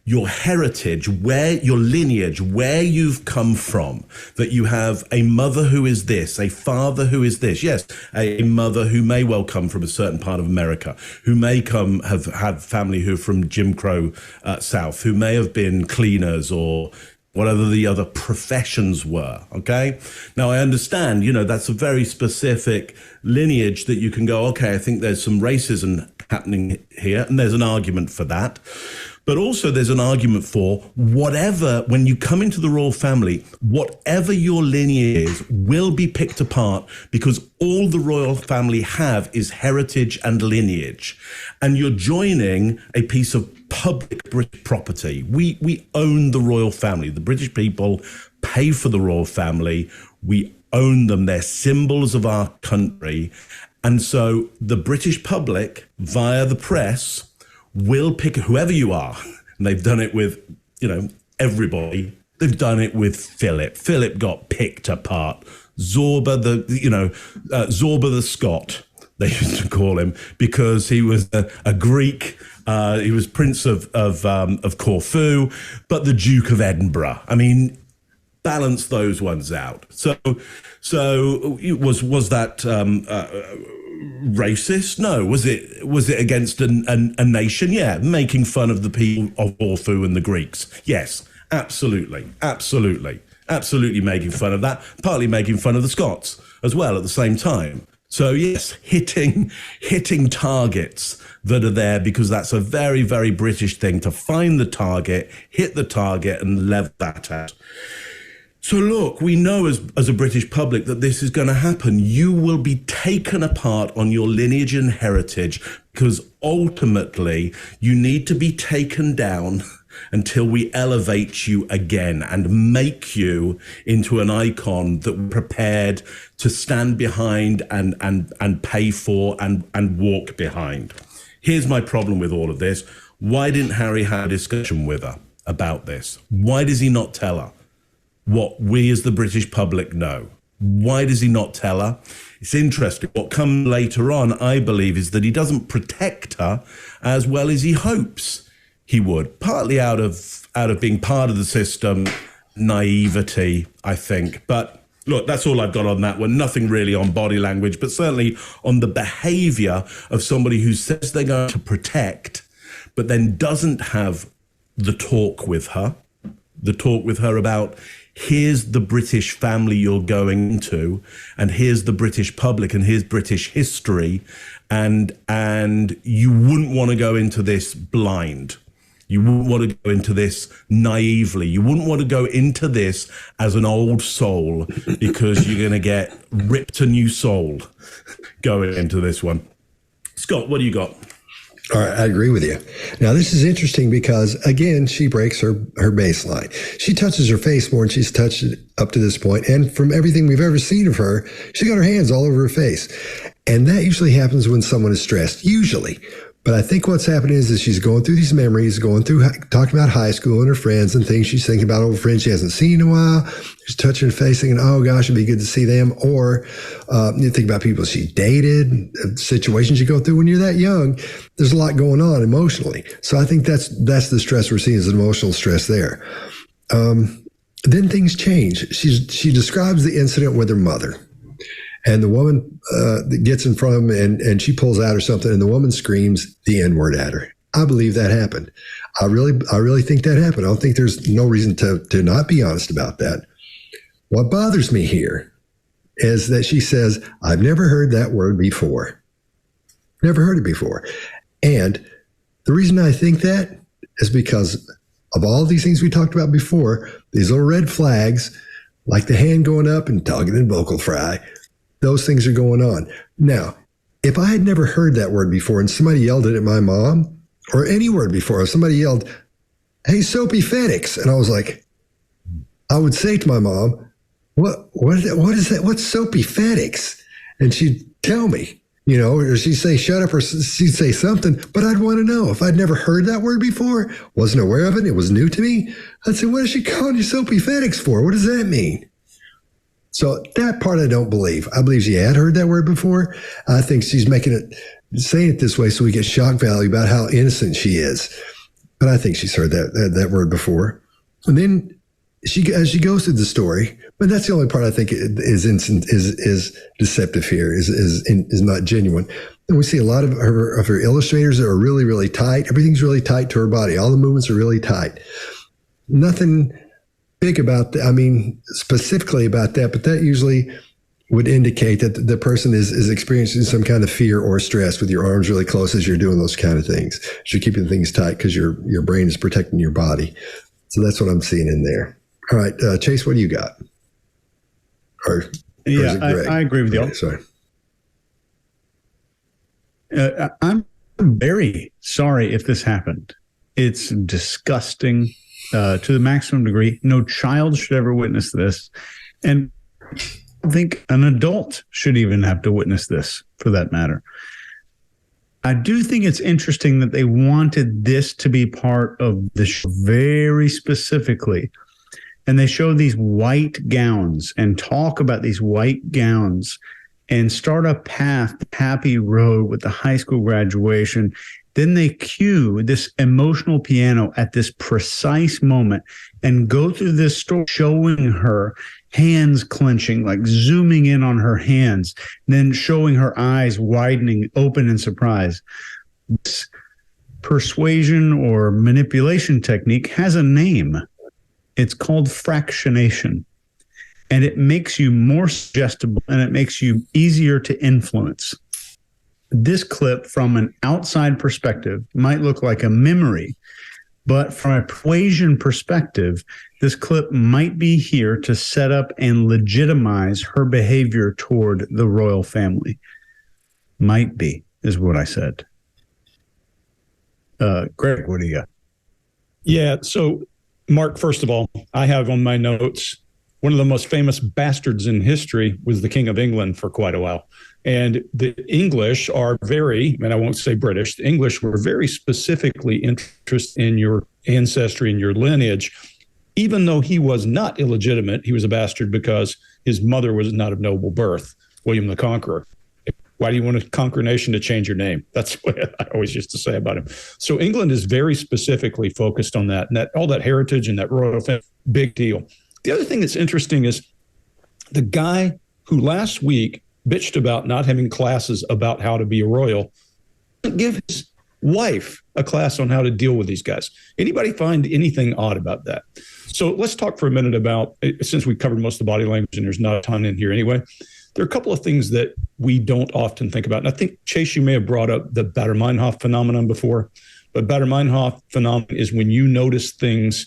your heritage, your lineage, where you've come from, that you have a mother who is this, a father who is this. Yes, a mother who may well come from a certain part of America, who may have had family who are from Jim Crow South, who may have been cleaners or whatever the other professions were, okay? Now, I understand, that's a very specific lineage that you can go, okay, I think there's some racism happening here, and there's an argument for that. But also there's an argument for whatever, when you come into the royal family, whatever your lineage is will be picked apart because all the royal family have is heritage and lineage. And you're joining a piece of public British property. We own the royal family. The British people pay for the royal family. We own them. They're symbols of our country. And so the British public, via the press, will pick whoever you are. And they've done it with, everybody They've done it with Philip. Philip got picked apart. Zorba the Scot, they used to call him, because he was a Greek. He was Prince of Corfu, but the Duke of Edinburgh. I mean, balance those ones out. So was that racist? No. Was it against a nation? Yeah, making fun of the people of Corfu and the Greeks. Yes, absolutely making fun of that. Partly making fun of the Scots as well at the same time. So yes, hitting targets that are there, because that's a very, very British thing, to find the target, hit the target, and level that out. So look, we know as a British public that this is going to happen. You will be taken apart on your lineage and heritage, because ultimately you need to be taken down until we elevate you again and make you into an icon that we're prepared to stand behind and pay for and walk behind. Here's my problem with all of this. Why didn't Harry have a discussion with her about this? Why does he not tell her what we as the British public know? Why does he not tell her? It's interesting. What comes later on, I believe, is that he doesn't protect her as well as he hopes he would, partly out of being part of the system, naivety, I think. But look, that's all I've got on that one. Nothing really on body language, but certainly on the behavior of somebody who says they're going to protect, but then doesn't have the talk with her about, here's the British family you're going into, and here's the British public, and here's British history, and you wouldn't want to go into this blind. You wouldn't want to go into this naively. You wouldn't want to go into this as an old soul, because you're going to get ripped a new soul going into this one. Scott, what do you got? All right, I agree with you. Now, this is interesting because, again, she breaks her baseline. She touches her face more than she's touched it up to this point. And from everything we've ever seen of her, she's got her hands all over her face. And that usually happens when someone is stressed, usually. But I think what's happening is she's going through these memories, talking about high school and her friends and things. She's thinking about old friends she hasn't seen in a while. She's touching her face thinking, oh gosh, it'd be good to see them. Or you think about people she dated, situations you go through when you're that young. There's a lot going on emotionally. So I think that's the stress we're seeing, is emotional stress there. Then things change. She describes the incident with her mother. And the woman gets in front of him and she pulls out or something, and the woman screams the N-word at her. I believe that happened. I really think that happened. I don't think there's no reason to not be honest about that. What bothers me here is that she says, I've never heard that word before. Never heard it before. And the reason I think that is because of all these things we talked about before, these little red flags, like the hand going up and tugging and vocal fry, those things are going on. Now, if I had never heard that word before and somebody yelled it at my mom, or any word before, if somebody yelled, hey, Soapy Fenix, and I was like, I would say to my mom, what is that? What's Soapy Fenix? And she'd tell me, or she'd say, shut up, or she'd say something, but I'd want to know. If I'd never heard that word before, wasn't aware of it was new to me, I'd say, what is she calling you Soapy Fenix for? What does that mean? So that part I don't believe. I believe she had heard that word before. I think she's saying it this way so we get shock value about how innocent she is. But I think she's heard that word before. And then as she goes through the story, but that's the only part I think is deceptive here, is not genuine. And we see a lot of her illustrators that are really, really tight. Everything's really tight to her body. All the movements are really tight. Nothing big about that. I mean, specifically about that, but that usually would indicate that the person is experiencing some kind of fear or stress with your arms really close as you're doing those kind of things. So you're keeping things tight because your brain is protecting your body. So that's what I'm seeing in there. All right, Chase, what do you got? Or yeah, I agree with you. Okay, sorry. I'm very sorry if this happened. It's disgusting. To the maximum degree. No child should ever witness this. And I think an adult should even have to witness this, for that matter. I do think it's interesting that they wanted this to be part of the show very specifically. and they show these white gowns and talk about these white gowns and start a path, happy road with the high school graduation. Then they cue this emotional piano at this precise moment and go through this story showing her hands clenching, like zooming in on her hands, then showing her eyes widening open in surprise. This persuasion or manipulation technique has a name. It's called fractionation. And it makes you more suggestible and it makes you easier to influence. This clip from an outside perspective might look like a memory, but from a persuasion perspective, this clip might be here to set up and legitimize her behavior toward the royal family. Might be, is what I said. Greg, what do you got? Yeah. So, Mark, first of all, I have on my notes, one of the most famous bastards in history was the King of England for quite a while. And the English are very, and I won't say British, the English were very specifically interested in your ancestry and your lineage. Even though he was not illegitimate, he was a bastard because his mother was not of noble birth, William the Conqueror. Why do you want to conquer a nation to change your name? That's what I always used to say about him. So England is very specifically focused on that, and that all that heritage and that royal family, big deal. The other thing that's interesting is the guy who last week bitched about not having classes about how to be a royal, give his wife a class on how to deal with these guys. Anybody find anything odd about that? So let's talk for a minute about, since we covered most of the body language and there's not a ton in here anyway, there are a couple of things that we don't often think about. And I think, Chase, you may have brought up the Baader-Meinhof phenomenon before, but Baader-Meinhof phenomenon is when you notice things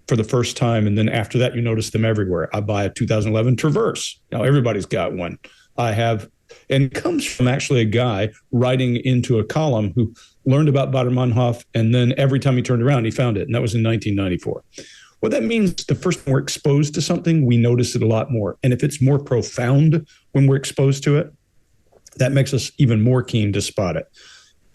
for the first time, and then after that, you notice them everywhere. I buy a 2011 Traverse. Now, everybody's got one. I have, and it comes from actually a guy writing into a column who learned about Baader-Meinhof, and then every time he turned around, he found it, and that was in 1994. What that means, the first time we're exposed to something, we notice it a lot more. And if it's more profound when we're exposed to it, that makes us even more keen to spot it.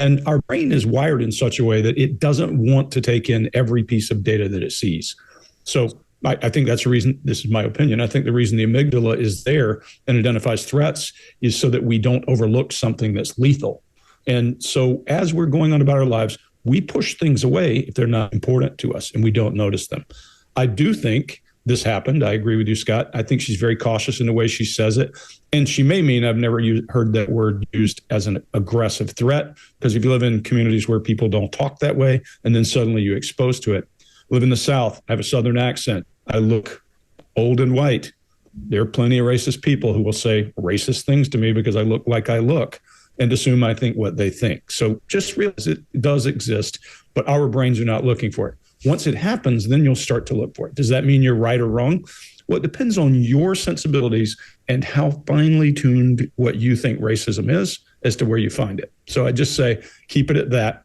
And our brain is wired in such a way that it doesn't want to take in every piece of data that it sees. So I think that's the reason, this is my opinion, I think the reason the amygdala is there and identifies threats is so that we don't overlook something that's lethal. And so as we're going on about our lives, we push things away if they're not important to us and we don't notice them. I do think this happened. I agree with you, Scott. I think she's very cautious in the way she says it. And she may mean, I've never heard that word used as an aggressive threat, because if you live in communities where people don't talk that way, and then suddenly you're exposed to it. I live in the South. I have a Southern accent. I look old and white. There are plenty of racist people who will say racist things to me because I look like I look and assume I think what they think. So just realize it does exist, but our brains are not looking for it. Once it happens, then you'll start to look for it. Does that mean you're right or wrong? Well, it depends on your sensibilities and how finely tuned what you think racism is as to where you find it. So I just say, keep it at that.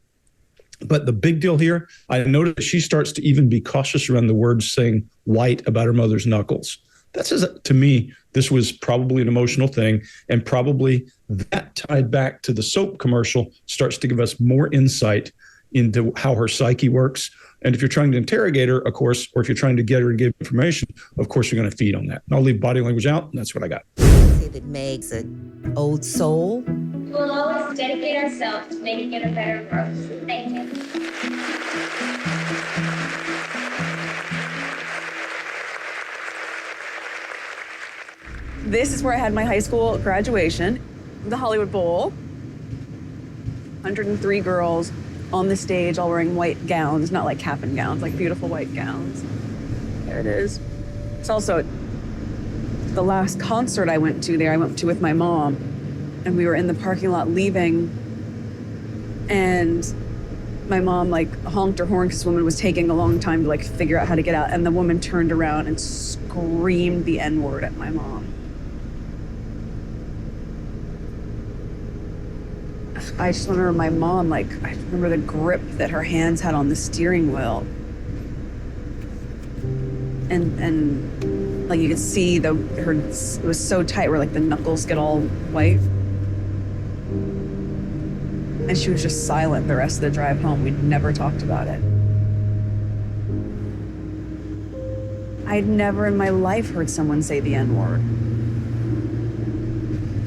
But the big deal here, I noticed she starts to even be cautious around the words saying white about her mother's knuckles. That's, to me, this was probably an emotional thing, and probably that tied back to the soap commercial starts to give us more insight into how her psyche works. And if you're trying to interrogate her, of course, or if you're trying to get her to give information, of course, you're going to feed on that. And I'll leave body language out, and that's what I got. Say that Meg's an old soul. We'll always dedicate ourselves to making it a better world. Thank you. This is where I had my high school graduation, the Hollywood Bowl. 103 girls on the stage, all wearing white gowns, not like cap and gowns, like beautiful white gowns. There it is. It's also the last concert I went to there, I went to with my mom, and we were in the parking lot leaving, and my mom like honked her horn because this woman was taking a long time to like figure out how to get out, and the woman turned around and screamed the N-word at my mom. I just remember my mom, like, I remember the grip that her hands had on the steering wheel. And like you could see it was so tight where like the knuckles get all white. And she was just silent the rest of the drive home. We never talked about it. I'd never in my life heard someone say the N-word.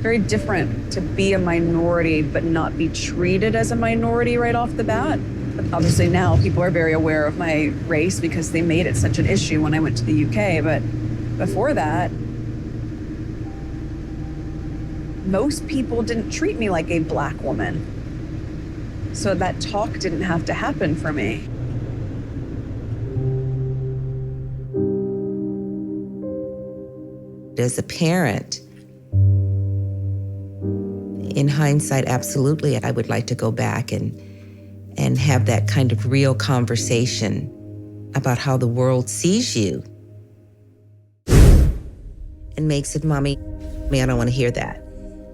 Very different to be a minority but not be treated as a minority right off the bat. But obviously now people are very aware of my race because they made it such an issue when I went to the UK. But before that, most people didn't treat me like a Black woman. So that talk didn't have to happen for me. As a parent, in hindsight, absolutely, I would like to go back and have that kind of real conversation about how the world sees you. And Meg said, Mommy, I don't want to hear that.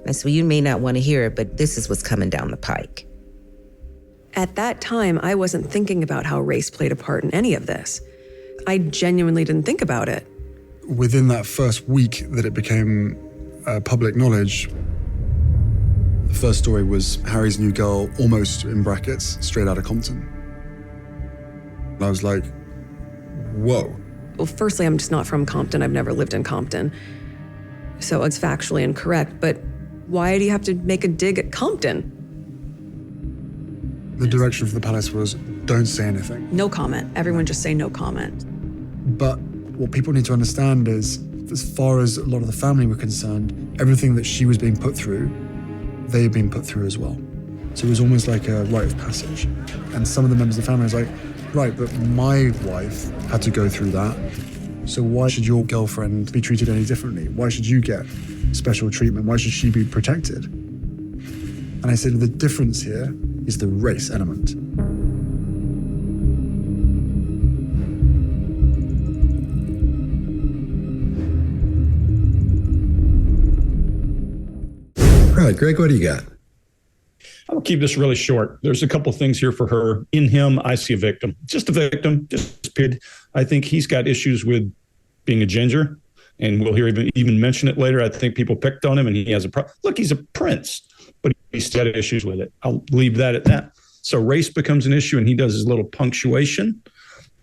I said, well, you may not want to hear it, but this is what's coming down the pike. At that time, I wasn't thinking about how race played a part in any of this. I genuinely didn't think about it. Within that first week that it became public knowledge, the first story was Harry's new girl, almost in brackets, straight out of Compton. And I was like, whoa. Well, firstly, I'm just not from Compton. I've never lived in Compton. So it's factually incorrect, but why do you have to make a dig at Compton? The direction for the palace was, don't say anything. No comment. Everyone just say no comment. But what people need to understand is, as far as a lot of the family were concerned, everything that she was being put through, they had been put through as well. So it was almost like a rite of passage. And some of the members of the family was like, right, but my wife had to go through that. So why should your girlfriend be treated any differently? Why should you get special treatment? Why should she be protected? And I said, the difference here is the race element. All right, Greg, what do you got? I'll keep this really short. There's a couple things here for her. In him, I see a victim. Just a victim, just period. I think he's got issues with being a ginger, and we'll hear even mention it later. I think people picked on him, and he has a problem. Look, he's a prince, but he's got issues with it. I'll leave that at that. So race becomes an issue, and he does his little punctuation.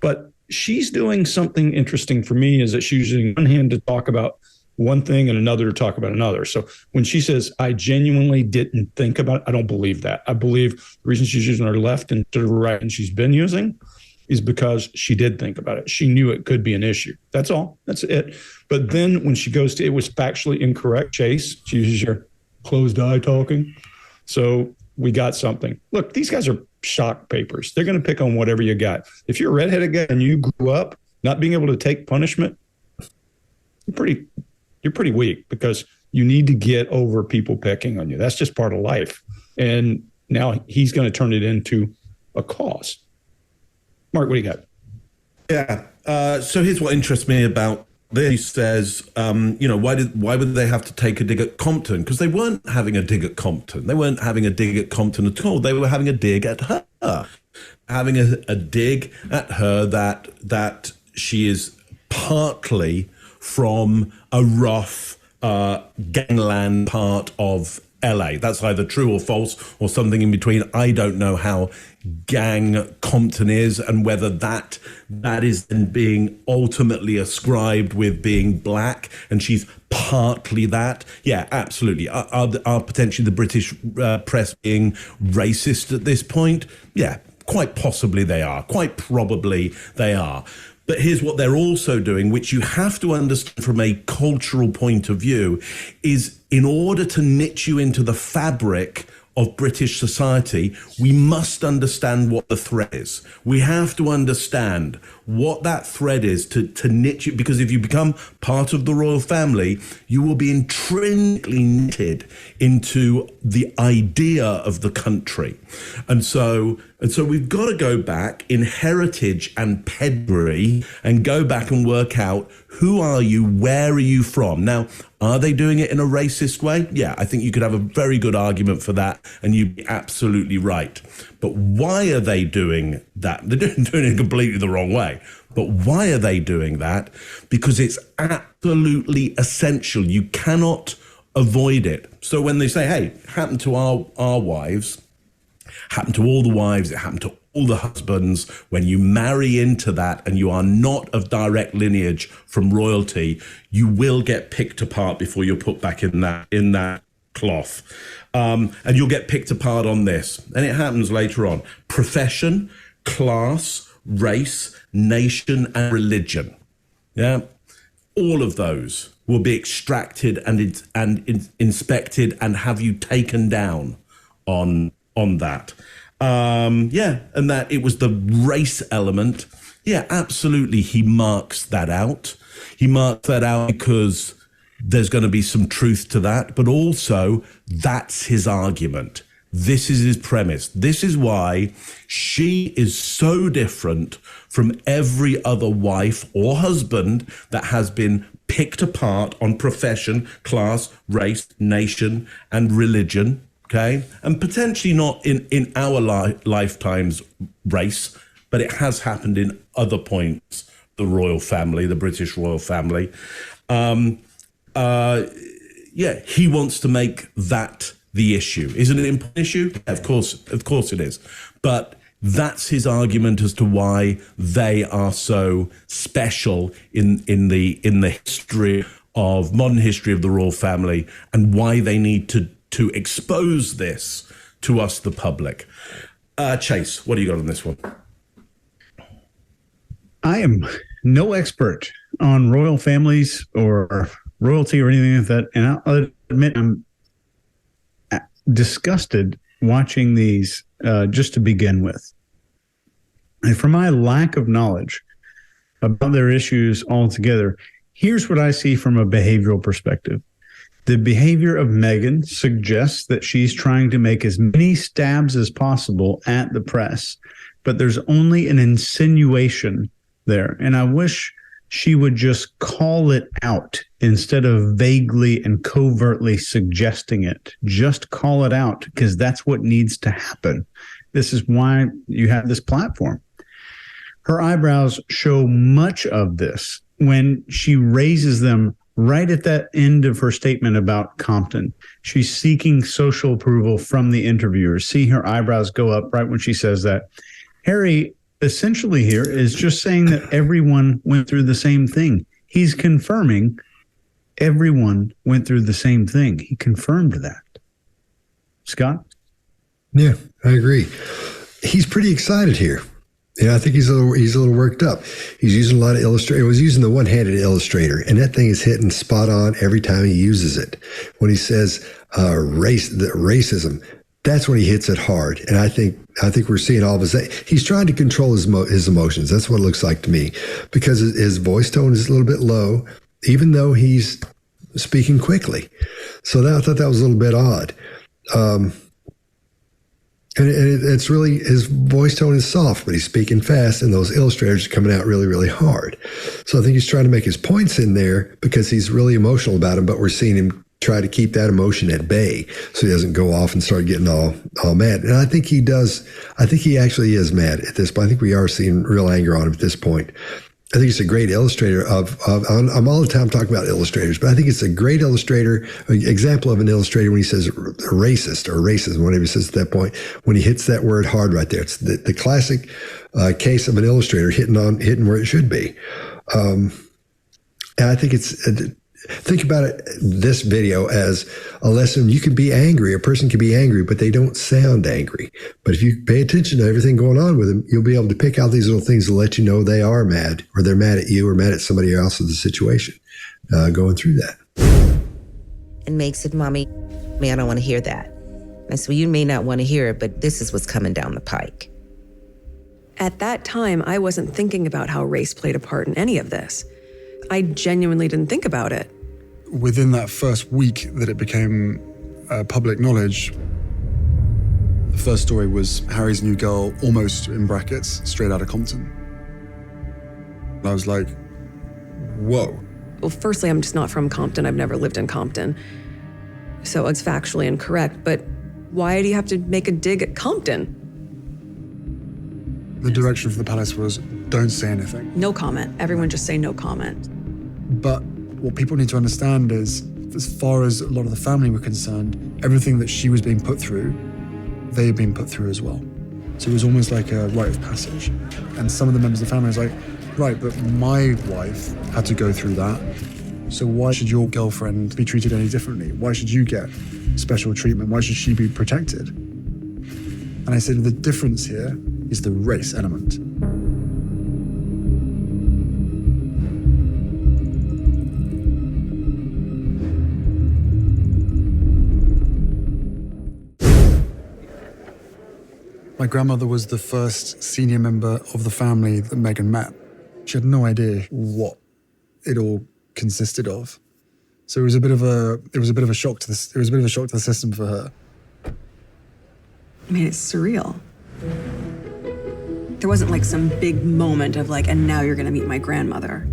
But she's doing something interesting for me, is that she's using one hand to talk about one thing and another to talk about another. So when she says, I genuinely didn't think about it, I don't believe that. I believe the reason she's using her left instead of her right and she's been using is because she did think about it. She knew it could be an issue. That's all. That's it. But then when she goes to, it was factually incorrect, Chase, she uses your closed eye talking. So we got something. Look, these guys are shock papers. They're going to pick on whatever you got. If you're a redheaded guy and you grew up not being able to take punishment, you're pretty weak, because you need to get over people picking on you. That's just part of life. And now he's going to turn it into a cause. Mark, what do you got? Yeah. So here's what interests me about this. He says, why would they have to take a dig at Compton? Because they weren't having a dig at Compton. They weren't having a dig at Compton at all. They were having a dig at her. Having a dig at her that she is partly from a rough gangland part of LA. That's either true or false or something in between. I don't know how gang Compton is and whether that is then being ultimately ascribed with being black and she's partly that. Yeah, absolutely. Are potentially the British press being racist at this point? Yeah, quite possibly they are. Quite probably they are. But here's what they're also doing, which you have to understand from a cultural point of view, is in order to knit you into the fabric of British society, we must understand what the thread is. We have to understand what that thread is to knit you, because if you become part of the royal family, you will be intrinsically knitted into the idea of the country. And so we've got to go back in heritage and pedigree and go back and work out, who are you? Where are you from? Now, are they doing it in a racist way? Yeah, I think you could have a very good argument for that, and you'd be absolutely right. But why are they doing that? They're doing it completely the wrong way. But why are they doing that? Because it's absolutely essential. You cannot avoid it. So when they say, hey, it happened to our wives, happened to all the wives, it happened to all the husbands, when you marry into that and you are not of direct lineage from royalty, you will get picked apart before you're put back in that cloth. And you'll get picked apart on this. And it happens later on. Profession, class, race, nation, and religion. Yeah. All of those will be extracted and inspected and have you taken down on that. And that it was the race element. Yeah, absolutely. He marks that out. He marks that out because there's going to be some truth to that, but also that's his argument. This is his premise. This is why she is so different from every other wife or husband that has been picked apart on profession, class, race, nation, and religion. Okay, and potentially not in our lifetimes race, but it has happened in other points. The royal family, the British royal family. He wants to make that the issue. Is it an important issue? Yeah, of course it is. But that's his argument as to why they are so special in the history of modern history of the royal family, and why they need to expose this to us, the public. Chase, what do you got on this one? I am no expert on royal families or royalty or anything like that, and I'll admit I'm disgusted watching these just to begin with. And for my lack of knowledge about their issues altogether, here's what I see from a behavioral perspective. The behavior of Meghan suggests that she's trying to make as many stabs as possible at the press, but there's only an insinuation there. And I wish she would just call it out instead of vaguely and covertly suggesting it. Just call it out, because that's what needs to happen. This is why you have this platform. Her eyebrows show much of this when she raises them right at that end of her statement about Compton. She's seeking social approval from the interviewers. See her eyebrows go up right when she says that. Harry essentially here is just saying that everyone went through the same thing. He's confirming everyone went through the same thing. He confirmed that. Scott? Yeah, I agree. He's pretty excited here. I think he's a little worked up. He's using a lot of Illustrator. He was using the one-handed Illustrator, and that thing is hitting spot on every time he uses it. When he says racism, that's when he hits it hard. And I think we're seeing all of his. He's trying to control his emotions. That's what it looks like to me, because his voice tone is a little bit low, even though he's speaking quickly. So I thought that was a little bit odd. And it's really, his voice tone is soft, but he's speaking fast, and those illustrators are coming out really, really hard. So I think he's trying to make his points in there because he's really emotional about him, but we're seeing him try to keep that emotion at bay so he doesn't go off and start getting all mad. And I think he does. I think he actually is mad at this point. I think we are seeing real anger on him at this point. I think it's a great illustrator I'm all the time talking about illustrators, but I think it's a great example of an illustrator when he says racist or racism, whatever he says at that point, when he hits that word hard right there. It's the classic case of an illustrator hitting where it should be. And I think think about this video as a lesson. You can be angry. A person can be angry, but they don't sound angry. But if you pay attention to everything going on with them, you'll be able to pick out these little things to let you know they are mad, or they're mad at you, or mad at somebody else in the situation going through that. And Meg said, Mommy, I don't want to hear that. I said, well, you may not want to hear it, but this is what's coming down the pike. At that time, I wasn't thinking about how race played a part in any of this. I genuinely didn't think about it. Within that first week that it became public knowledge, the first story was Harry's new girl, almost in brackets, straight out of Compton. I was like, whoa. Well, firstly, I'm just not from Compton. I've never lived in Compton. So it's factually incorrect, but why do you have to make a dig at Compton? The direction for the palace was, don't say anything. No comment. Everyone just say no comment. But what people need to understand is, as far as a lot of the family were concerned, everything that she was being put through, they had been put through as well. So it was almost like a rite of passage. And some of the members of the family was like, right, but my wife had to go through that. So why should your girlfriend be treated any differently? Why should you get special treatment? Why should she be protected? And I said, the difference here is the race element. My grandmother was the first senior member of the family that Meghan met. She had no idea what it all consisted of. So it was a bit of a shock to the system for her. I mean, it's surreal. There wasn't like some big moment of like, and now you're gonna meet my grandmother.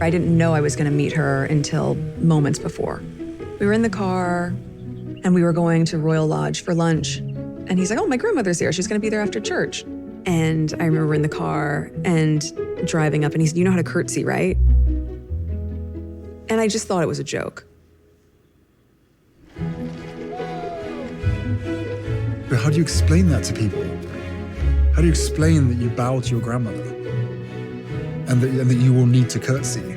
I didn't know I was gonna meet her until moments before. We were in the car and we were going to Royal Lodge for lunch. And he's like, oh, my grandmother's here. She's gonna be there after church. And I remember we're in the car and driving up and he said, you know how to curtsy, right? And I just thought it was a joke. But how do you explain that to people? How do you explain that you bow to your grandmother and that you will need to curtsy,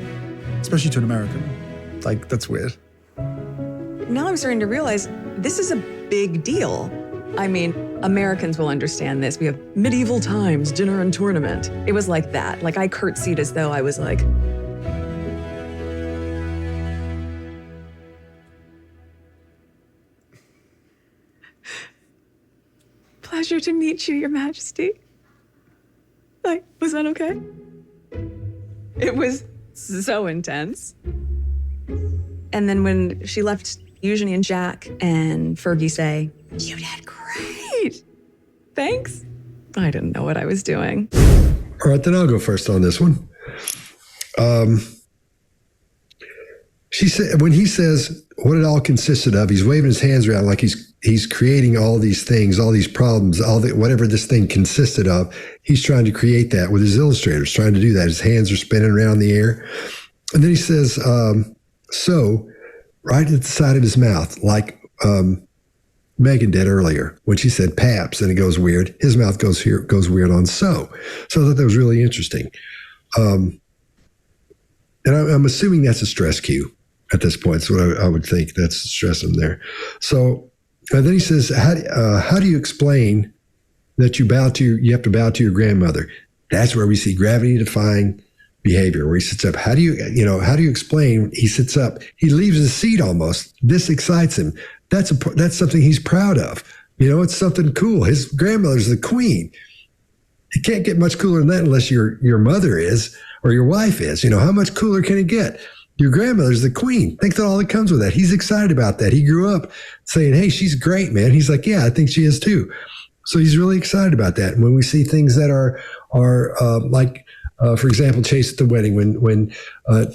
especially to an American? Like, that's weird. Now I'm starting to realize this is a big deal. I mean, Americans will understand this. We have medieval times, dinner and tournament. It was like that. Like I curtsied as though I was like, pleasure to meet you, Your Majesty. Like, was that okay? It was so intense. And then when she left, Eugenie and Jack and Fergie say, you did great. Thanks. I didn't know what I was doing. All right, then I'll go first on this one. She said, when he says what it all consisted of, he's waving his hands around like he's creating all these things, all these problems, whatever this thing consisted of. He's trying to create that with his illustrators, trying to do that. His hands are spinning around the air. And then he says, so, right at the side of his mouth, like Meghan did earlier when she said paps and it goes weird. His mouth goes weird on so. So I thought that was really interesting. And I'm assuming that's a stress cue at this point. That's what I would think. That's stressing there. So then he says, how do you explain that you have to bow to your grandmother? That's where we see gravity-defying behavior, where he sits up. How do you explain? He sits up. He leaves his seat almost. This excites him. That's something he's proud of. It's something cool. His grandmother's the queen. It can't get much cooler than that unless your mother is or your wife is. How much cooler can it get? Your grandmother's the queen. Think that all that comes with that. He's excited about that. He grew up saying, hey, she's great, man. He's like, yeah, I think she is too. So he's really excited about that. And when we see things that are like, for example, Chase at the wedding, when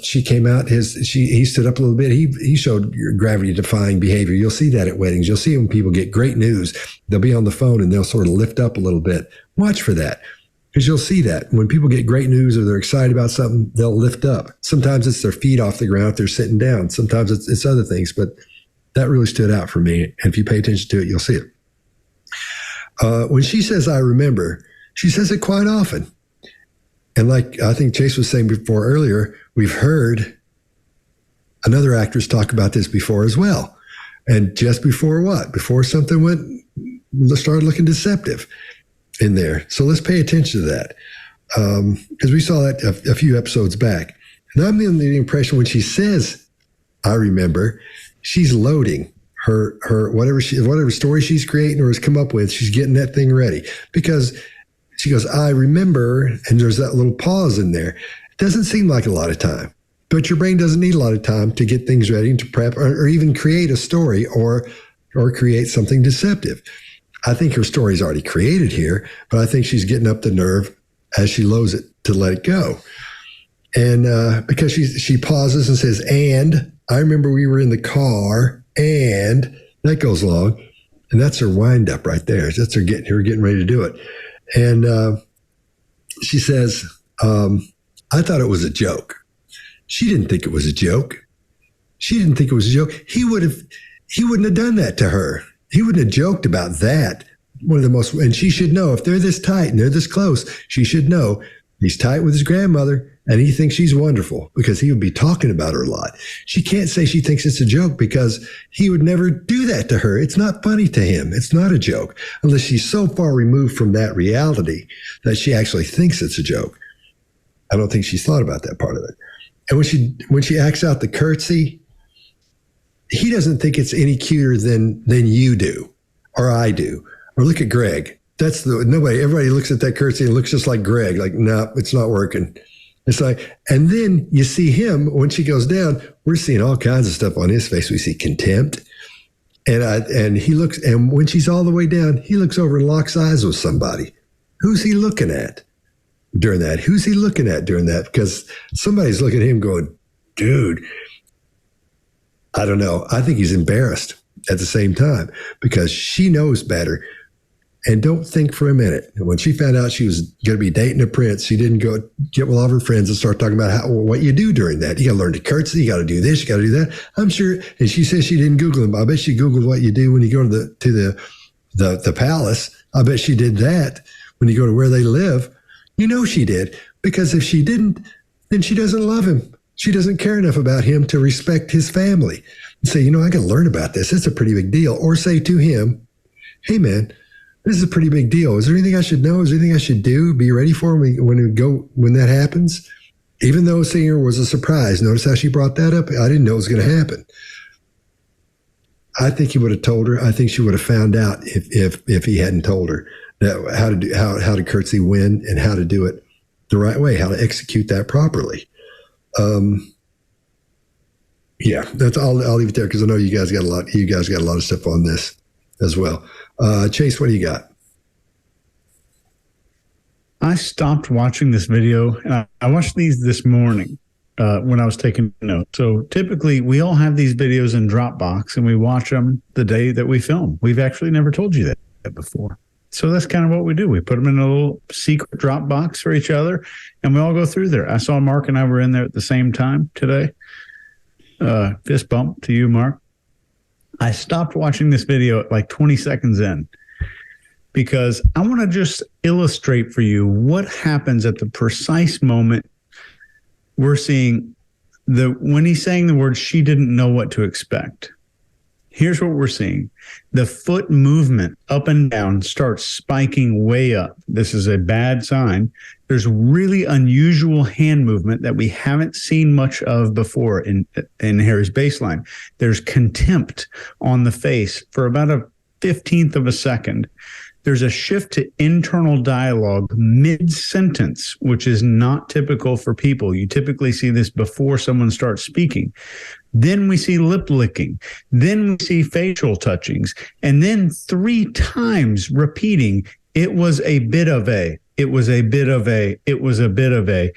she came out, he stood up a little bit. He showed gravity-defying behavior. You'll see that at weddings. You'll see when people get great news, they'll be on the phone and they'll sort of lift up a little bit. Watch for that, because you'll see that when people get great news or they're excited about something, they'll lift up. Sometimes it's their feet off the ground if they're sitting down. Sometimes it's other things, but that really stood out for me. And if you pay attention to it, you'll see it. When she says, I remember, she says it quite often. And like I think Chase was saying before earlier, we've heard another actress talk about this before as well. And just before what? Before something started looking deceptive in there. So let's pay attention to that. Because we saw that a few episodes back. And I'm in the impression when she says, I remember, she's loading her whatever story she's creating or has come up with, she's getting that thing ready. Because she goes, I remember, and there's that little pause in there. It doesn't seem like a lot of time, but your brain doesn't need a lot of time to get things ready and to prep or even create a story or create something deceptive. I think her story's already created here, but I think she's getting up the nerve as she loads it to let it go. And because she pauses and says, and I remember we were in the car, and that goes long. And that's her wind up right there. That's her getting ready to do it. And she says, I thought it was a joke. She didn't think it was a joke. She didn't think it was a joke. He wouldn't have done that to her. He wouldn't have joked about that. one of the most, and she should know if they're this tight and they're this close, she should know he's tight with his grandmother and he thinks she's wonderful because he would be talking about her a lot. She can't say she thinks it's a joke because he would never do that to her. It's not funny to him. It's not a joke unless she's so far removed from that reality that she actually thinks it's a joke. I don't think she's thought about that part of it. And when she acts out the curtsy, he doesn't think it's any cuter than you do or I do. Or look at Greg. Everybody looks at that curtsy and looks just like Greg. Like, no, it's not working. It's like, and then you see him when she goes down, we're seeing all kinds of stuff on his face. We see contempt. And he looks, and when she's all the way down, he looks over and locks eyes with somebody. Who's he looking at during that? Who's he looking at during that? Because somebody's looking at him going, dude, I don't know. I think he's embarrassed at the same time because she knows better. And don't think for a minute. When she found out she was going to be dating a prince, she didn't go get with all of her friends and start talking about what you do during that. You got to learn to curtsy. You got to do this. You got to do that. I'm sure. And she says she didn't Google him. I bet she Googled what you do when you go to the palace. I bet she did that when you go to where they live. You know she did, because if she didn't, then she doesn't love him. She doesn't care enough about him to respect his family and say, I got to learn about this. It's a pretty big deal. Or say to him, hey man, this is a pretty big deal. Is there anything I should know? Is there anything I should do? Be ready for when that happens? Even though seeing her was a surprise. Notice how she brought that up? I didn't know it was going to happen. I think he would have told her. I think she would have found out if he hadn't told her that how to curtsy when and how to do it the right way, how to execute that properly. Yeah, that's all. I'll leave it there because I know you guys got a lot. You guys got a lot of stuff on this as well. Chase, what do you got? I stopped watching this video, and I watched these this morning when I was taking notes. So typically, we all have these videos in Dropbox, and we watch them the day that we film. We've actually never told you that before. So that's kind of what we do. We put them in a little secret Dropbox for each other, and we all go through there. I saw Mark and I were in there at the same time today. Fist bump to you, Mark. I stopped watching this video at like 20 seconds in because I want to just illustrate for you what happens at the precise moment we're seeing when he's saying the word, she didn't know what to expect. Here's what we're seeing. The foot movement up and down starts spiking way up. This is a bad sign. There's really unusual hand movement that we haven't seen much of before in Harry's baseline. There's contempt on the face for about a 15th of a second. There's a shift to internal dialogue mid-sentence, which is not typical for people. You typically see this before someone starts speaking. Then we see lip licking. Then we see facial touchings. And then 3 times repeating, it was a bit of a, it was a bit of a, it was a bit of a.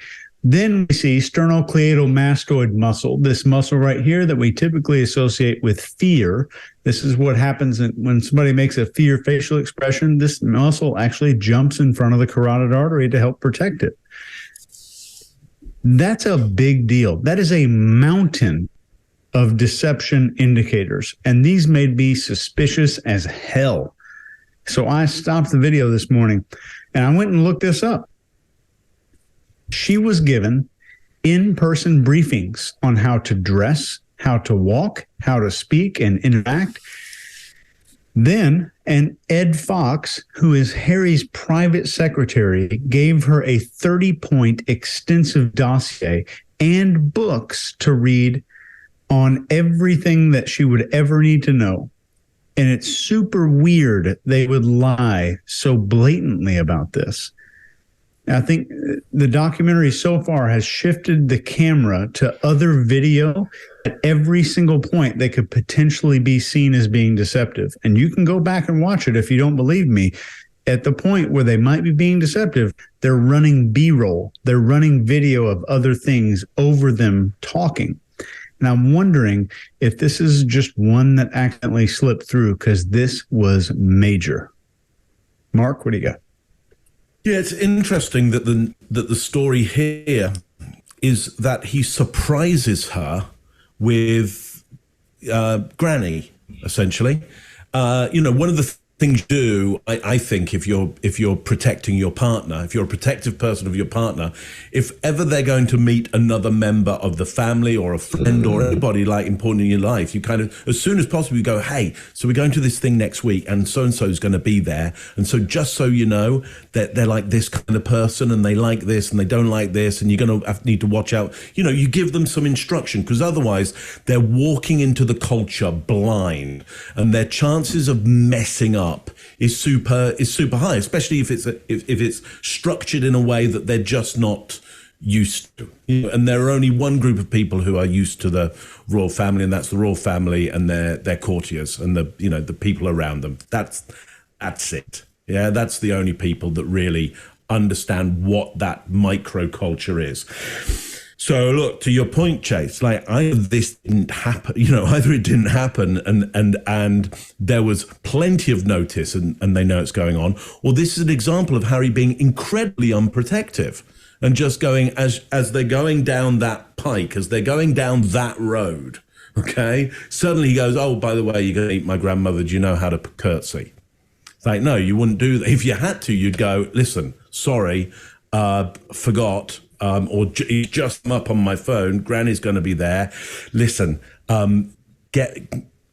Then we see sternocleidomastoid muscle, this muscle right here that we typically associate with fear. This is what happens when somebody makes a fear facial expression. This muscle actually jumps in front of the carotid artery to help protect it. That's a big deal. That is a mountain of deception indicators. And these made me suspicious as hell. So I stopped the video this morning and I went and looked this up. She was given in-person briefings on how to dress, how to walk, how to speak and interact. Then, and Ed Fox, who is Harry's private secretary, gave her a 30-point extensive dossier and books to read on everything that she would ever need to know. And it's super weird they would lie so blatantly about this. I think the documentary so far has shifted the camera to other video at every single point they could potentially be seen as being deceptive. And you can go back and watch it if you don't believe me. At the point where they might be being deceptive, they're running B-roll. They're running video of other things over them talking. And I'm wondering if this is just one that accidentally slipped through because this was major. Mark, what do you got? Yeah, it's interesting that the story here is that he surprises her with Granny, essentially. One of the things you do, I think, if you're protecting your partner, if you're a protective person of your partner, if ever they're going to meet another member of the family or a friend or anybody like important in your life, you kind of, as soon as possible, you go, hey, so we're going to this thing next week and so is going to be there. And so just so you know that they're like this kind of person and they like this and they don't like this and you're going to need to watch out. You know, you give them some instruction because otherwise they're walking into the culture blind and their chances of messing up is super high, especially if it's structured in a way that they're just not used to. You know, and there are only one group of people who are used to the royal family, and that's the royal family and their courtiers and the people around them. That's it. Yeah, that's the only people that really understand what that microculture is. So look, to your point, Chase, like either this didn't happen, either it didn't happen and there was plenty of notice and they know it's going on, or this is an example of Harry being incredibly unprotective and just going as they're going down that pike, as they're going down that road, okay, suddenly he goes, oh, by the way, you're going to eat my grandmother. Do you know how to curtsy? It's like, no, you wouldn't do that. If you had to, you'd go, listen, sorry, forgot. Or just come up on my phone. Granny's going to be there. Listen, catch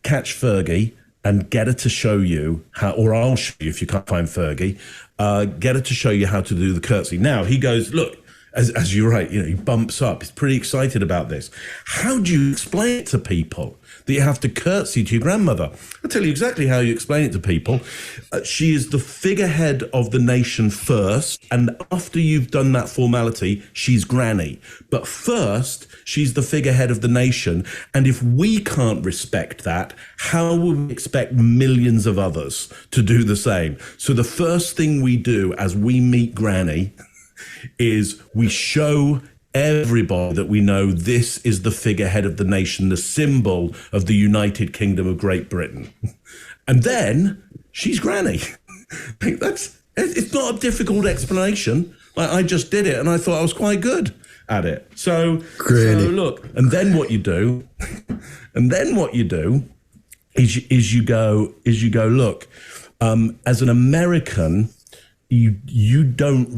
Fergie and get her to show you how, or I'll show you if you can't find Fergie. Get her to show you how to do the curtsy. Now he goes, look, as you're right, he bumps up. He's pretty excited about this. How do you explain it to people that you have to curtsy to your grandmother? I'll tell you exactly how you explain it to people. She is the figurehead of the nation first, and after you've done that formality, she's granny. But first, she's the figurehead of the nation, and if we can't respect that, how will we expect millions of others to do the same? So the first thing we do as we meet granny is we show everybody that we know this is the figurehead of the nation, the symbol of the United Kingdom of Great Britain. And then she's granny. It's not a difficult explanation. I just did it and I thought I was quite good at it. So look, and then what you do, is you go, look, as an American, you don't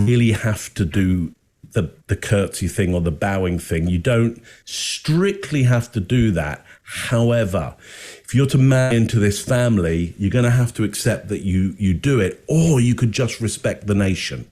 really have to do the curtsy thing or the bowing thing. You don't strictly have to do that. However, if you're to marry into this family, you're going to have to accept that you do it, or you could just respect the nation.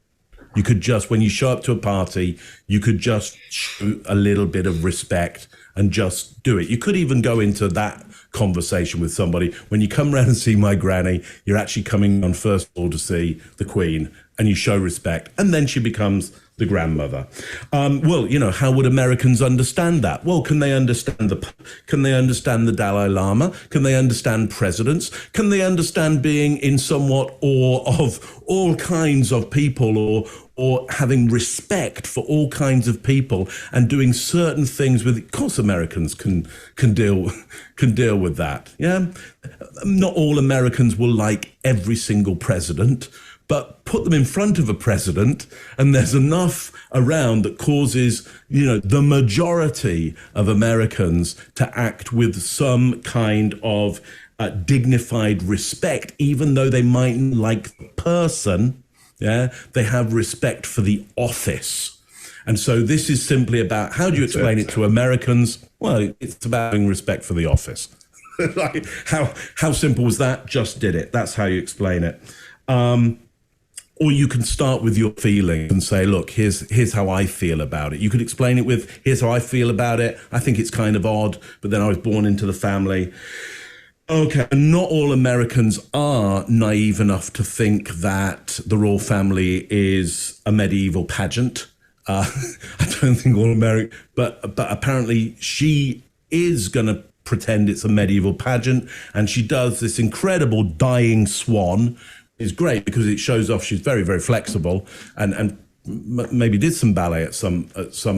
You could just, when you show up to a party, you could just show a little bit of respect and just do it. You could even go into that conversation with somebody. When you come round and see my granny, you're actually coming on first of all to see the Queen, and you show respect, and then she becomes the grandmother. How would Americans understand that? Well, can they understand the Dalai Lama? Can they understand presidents? Can they understand being in somewhat awe of all kinds of people, or having respect for all kinds of people and doing certain things with? Of course, Americans can deal with that. Yeah, not all Americans will like every single president, but put them in front of a president and there's enough around that causes, the majority of Americans to act with some kind of dignified respect, even though they mightn't like the person. Yeah, they have respect for the office. And so this is simply about, how do you explain it to Americans? Well, it's about having respect for the office. Like, how simple was that? Just did it. That's how you explain it. Or you can start with your feelings and say, look, here's how I feel about it. You could explain it with, here's how I feel about it. I think it's kind of odd, but then I was born into the family. Okay, not all Americans are naive enough to think that the royal family is a medieval pageant. I don't think all Americans, but apparently she is going to pretend it's a medieval pageant, and she does this incredible dying swan. Is great because it shows off she's very, very flexible and maybe did some ballet at some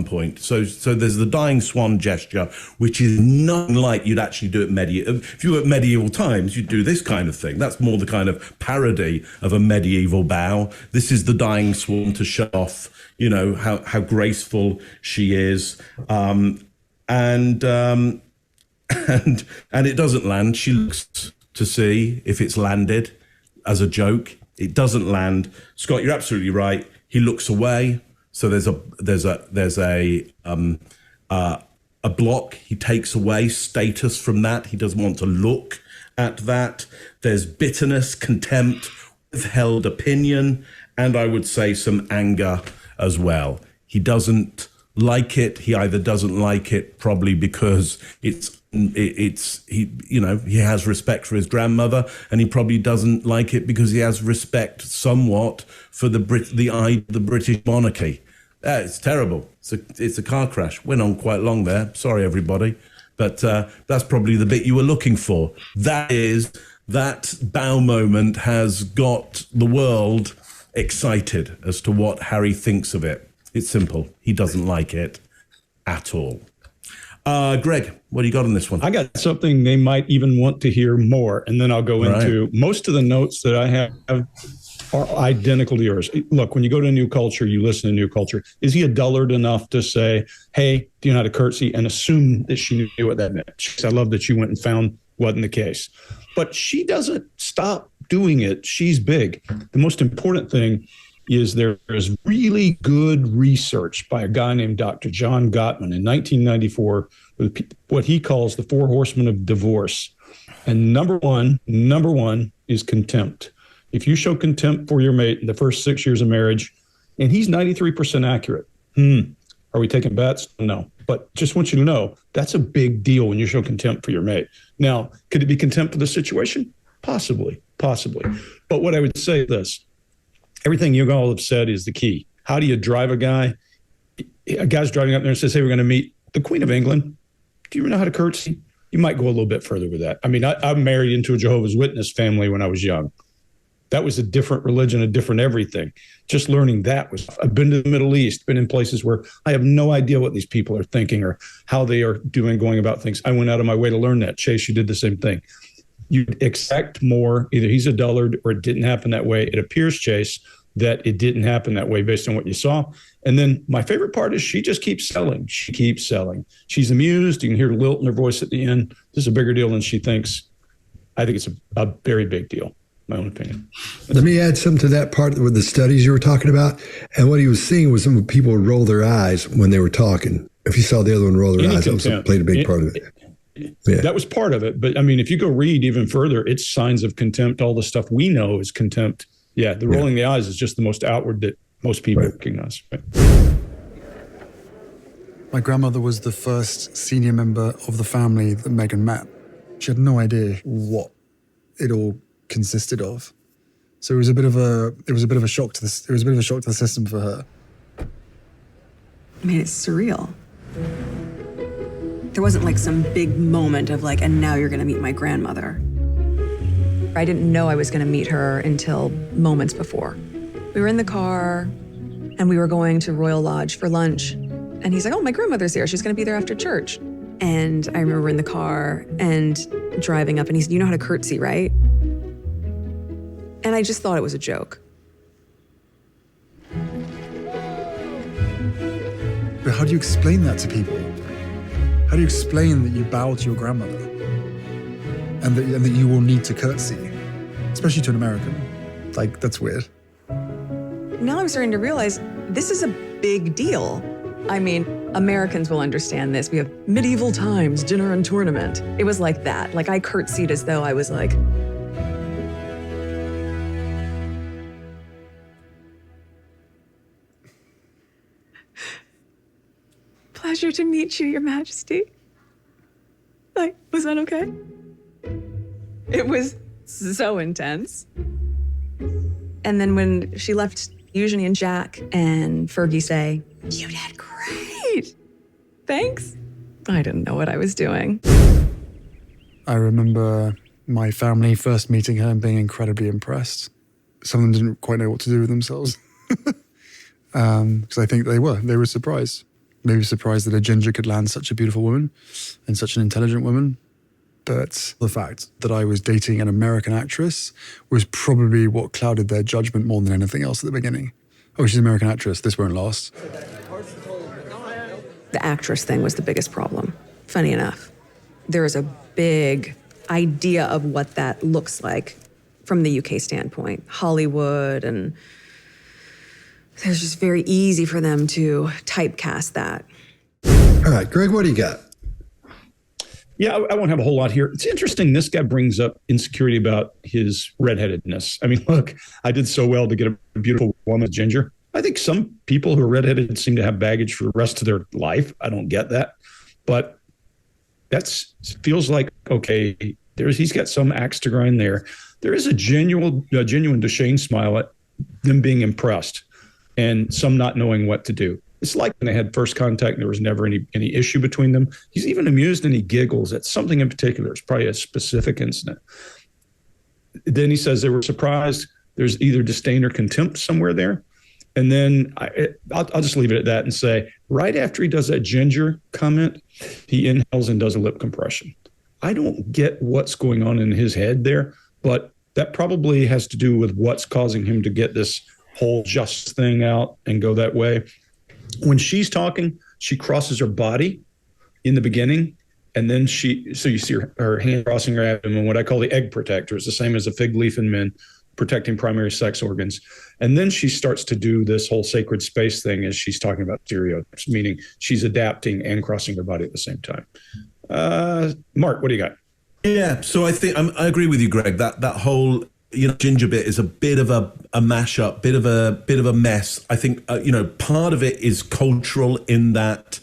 point. So there's the dying swan gesture, which is nothing like you'd actually do at medieval. If you were at medieval times, you'd do this kind of thing. That's more the kind of parody of a medieval bow. This is the dying swan to show off, how graceful she is. And it doesn't land. She looks to see if it's landed. as a joke. It doesn't land. Scott, you're absolutely right. He looks away. So there's a block. He takes away status from that. He doesn't want to look at that. There's bitterness, contempt, withheld opinion, and I would say some anger as well. He doesn't like it. He either doesn't like it probably because he has respect for his grandmother, and he probably doesn't like it because he has respect somewhat for the British monarchy. It's terrible. It's a car crash. Went on quite long there. Sorry, everybody. But that's probably the bit you were looking for. That bow moment has got the world excited as to what Harry thinks of it. It's simple. He doesn't like it at all. Greg, what do you got on this one? I got something they might even want to hear more, and then I'll go into most of the notes that I have are identical to yours. Look, when you go to a new culture, you listen to a new culture. Is he a dullard enough to say, hey, do you know how to curtsy, and assume that she knew what that meant? She said, I love that you went and found wasn't the case. But she doesn't stop doing it. She's big. The most important thing is there is really good research by a guy named Dr. John Gottman in 1994 with what he calls the 4 horsemen of divorce. And number one is contempt. If you show contempt for your mate in the first 6 years of marriage, and he's 93% accurate. Are we taking bets? No. But just want you to know, that's a big deal when you show contempt for your mate. Now, could it be contempt for the situation? Possibly. But what I would say is this. Everything you all have said is the key. How do you drive a guy? A guy's driving up there and says, hey, we're going to meet the Queen of England. Do you know how to curtsy? You might go a little bit further with that. I mean, I'm married into a Jehovah's Witness family when I was young. That was a different religion, a different everything. Just learning that I've been to the Middle East, been in places where I have no idea what these people are thinking or how they are going about things. I went out of my way to learn that. Chase, you did the same thing. You expect more. Either he's a dullard or it didn't happen that way. It appears, Chase, that it didn't happen that way based on what you saw. And then my favorite part is she just keeps selling. She keeps selling. She's amused. You can hear the lilt in her voice at the end. This is a bigger deal than she thinks. I think it's a very big deal, my own opinion. Let me add some to that part with the studies you were talking about. And what he was seeing was some people would roll their eyes when they were talking. If you saw the other one roll their eyes, that played a big part of it. Yeah. That was part of it. But I mean, if you go read even further, it's signs of contempt. All the stuff we know is contempt. Yeah, the rolling the eyes is just the most outward that most people recognize. Right? My grandmother was the first senior member of the family that Meghan met. She had no idea what it all consisted of. So it was a bit of a shock to this. It was a bit of a shock to the system for her. I mean, it's surreal. There wasn't like some big moment of like, and now you're going to meet my grandmother. I didn't know I was going to meet her until moments before. We were in the car and we were going to Royal Lodge for lunch. And he's like, oh, my grandmother's here. She's going to be there after church. And I remember in the car and driving up and he said, you know how to curtsy, right? And I just thought it was a joke. But how do you explain that to people? How do you explain that you bow to your grandmother and that you will need to curtsy, especially to an American? Like, that's weird. Now I'm starting to realize this is a big deal. I mean, Americans will understand this. We have medieval times, dinner and tournament. It was like that. Like I curtsied as though I was like, pleasure to meet you, Your Majesty. Like, was that okay? It was so intense. And then when she left, Eugenie and Jack and Fergie say, you did great. Thanks. I didn't know what I was doing. I remember my family first meeting her and being incredibly impressed. Some of them didn't quite know what to do with themselves. Because I think they were surprised. Maybe surprised that a ginger could land such a beautiful woman and such an intelligent woman. But the fact that I was dating an American actress was probably what clouded their judgment more than anything else at the beginning. Oh, she's an American actress. This won't last. The actress thing was the biggest problem. Funny enough, there is a big idea of what that looks like from the UK standpoint. Hollywood, and it's just very easy for them to typecast that. All right, Greg, what do you got? Yeah, I won't have a whole lot here. It's interesting. This guy brings up insecurity about his redheadedness. I mean, look, I did so well to get a beautiful woman, Ginger. I think some people who are redheaded seem to have baggage for the rest of their life. I don't get that. But feels like, okay, he's got some axe to grind there. There is a genuine Duchesne smile at them being impressed and some not knowing what to do. It's like when they had first contact and there was never any issue between them. He's even amused and he giggles at something in particular. It's probably a specific incident. Then he says they were surprised. There's either disdain or contempt somewhere there. And then I'll just leave it at that and say, right after he does that Ginger comment, he inhales and does a lip compression. I don't get what's going on in his head there, but that probably has to do with what's causing him to get this whole just thing out and go that way. When she's talking, she crosses her body in the beginning, and then so you see her hand crossing her abdomen, what I call the egg protector. It's the same as a fig leaf in men, protecting primary sex organs. And then she starts to do this whole sacred space thing as she's talking about stereotypes, meaning she's adapting and crossing her body at the same time. Mark, what do you got? Yeah, so I think I agree with you, Greg. That whole Ginger bit is a bit of a mashup, bit of a mess. I think part of it is cultural in that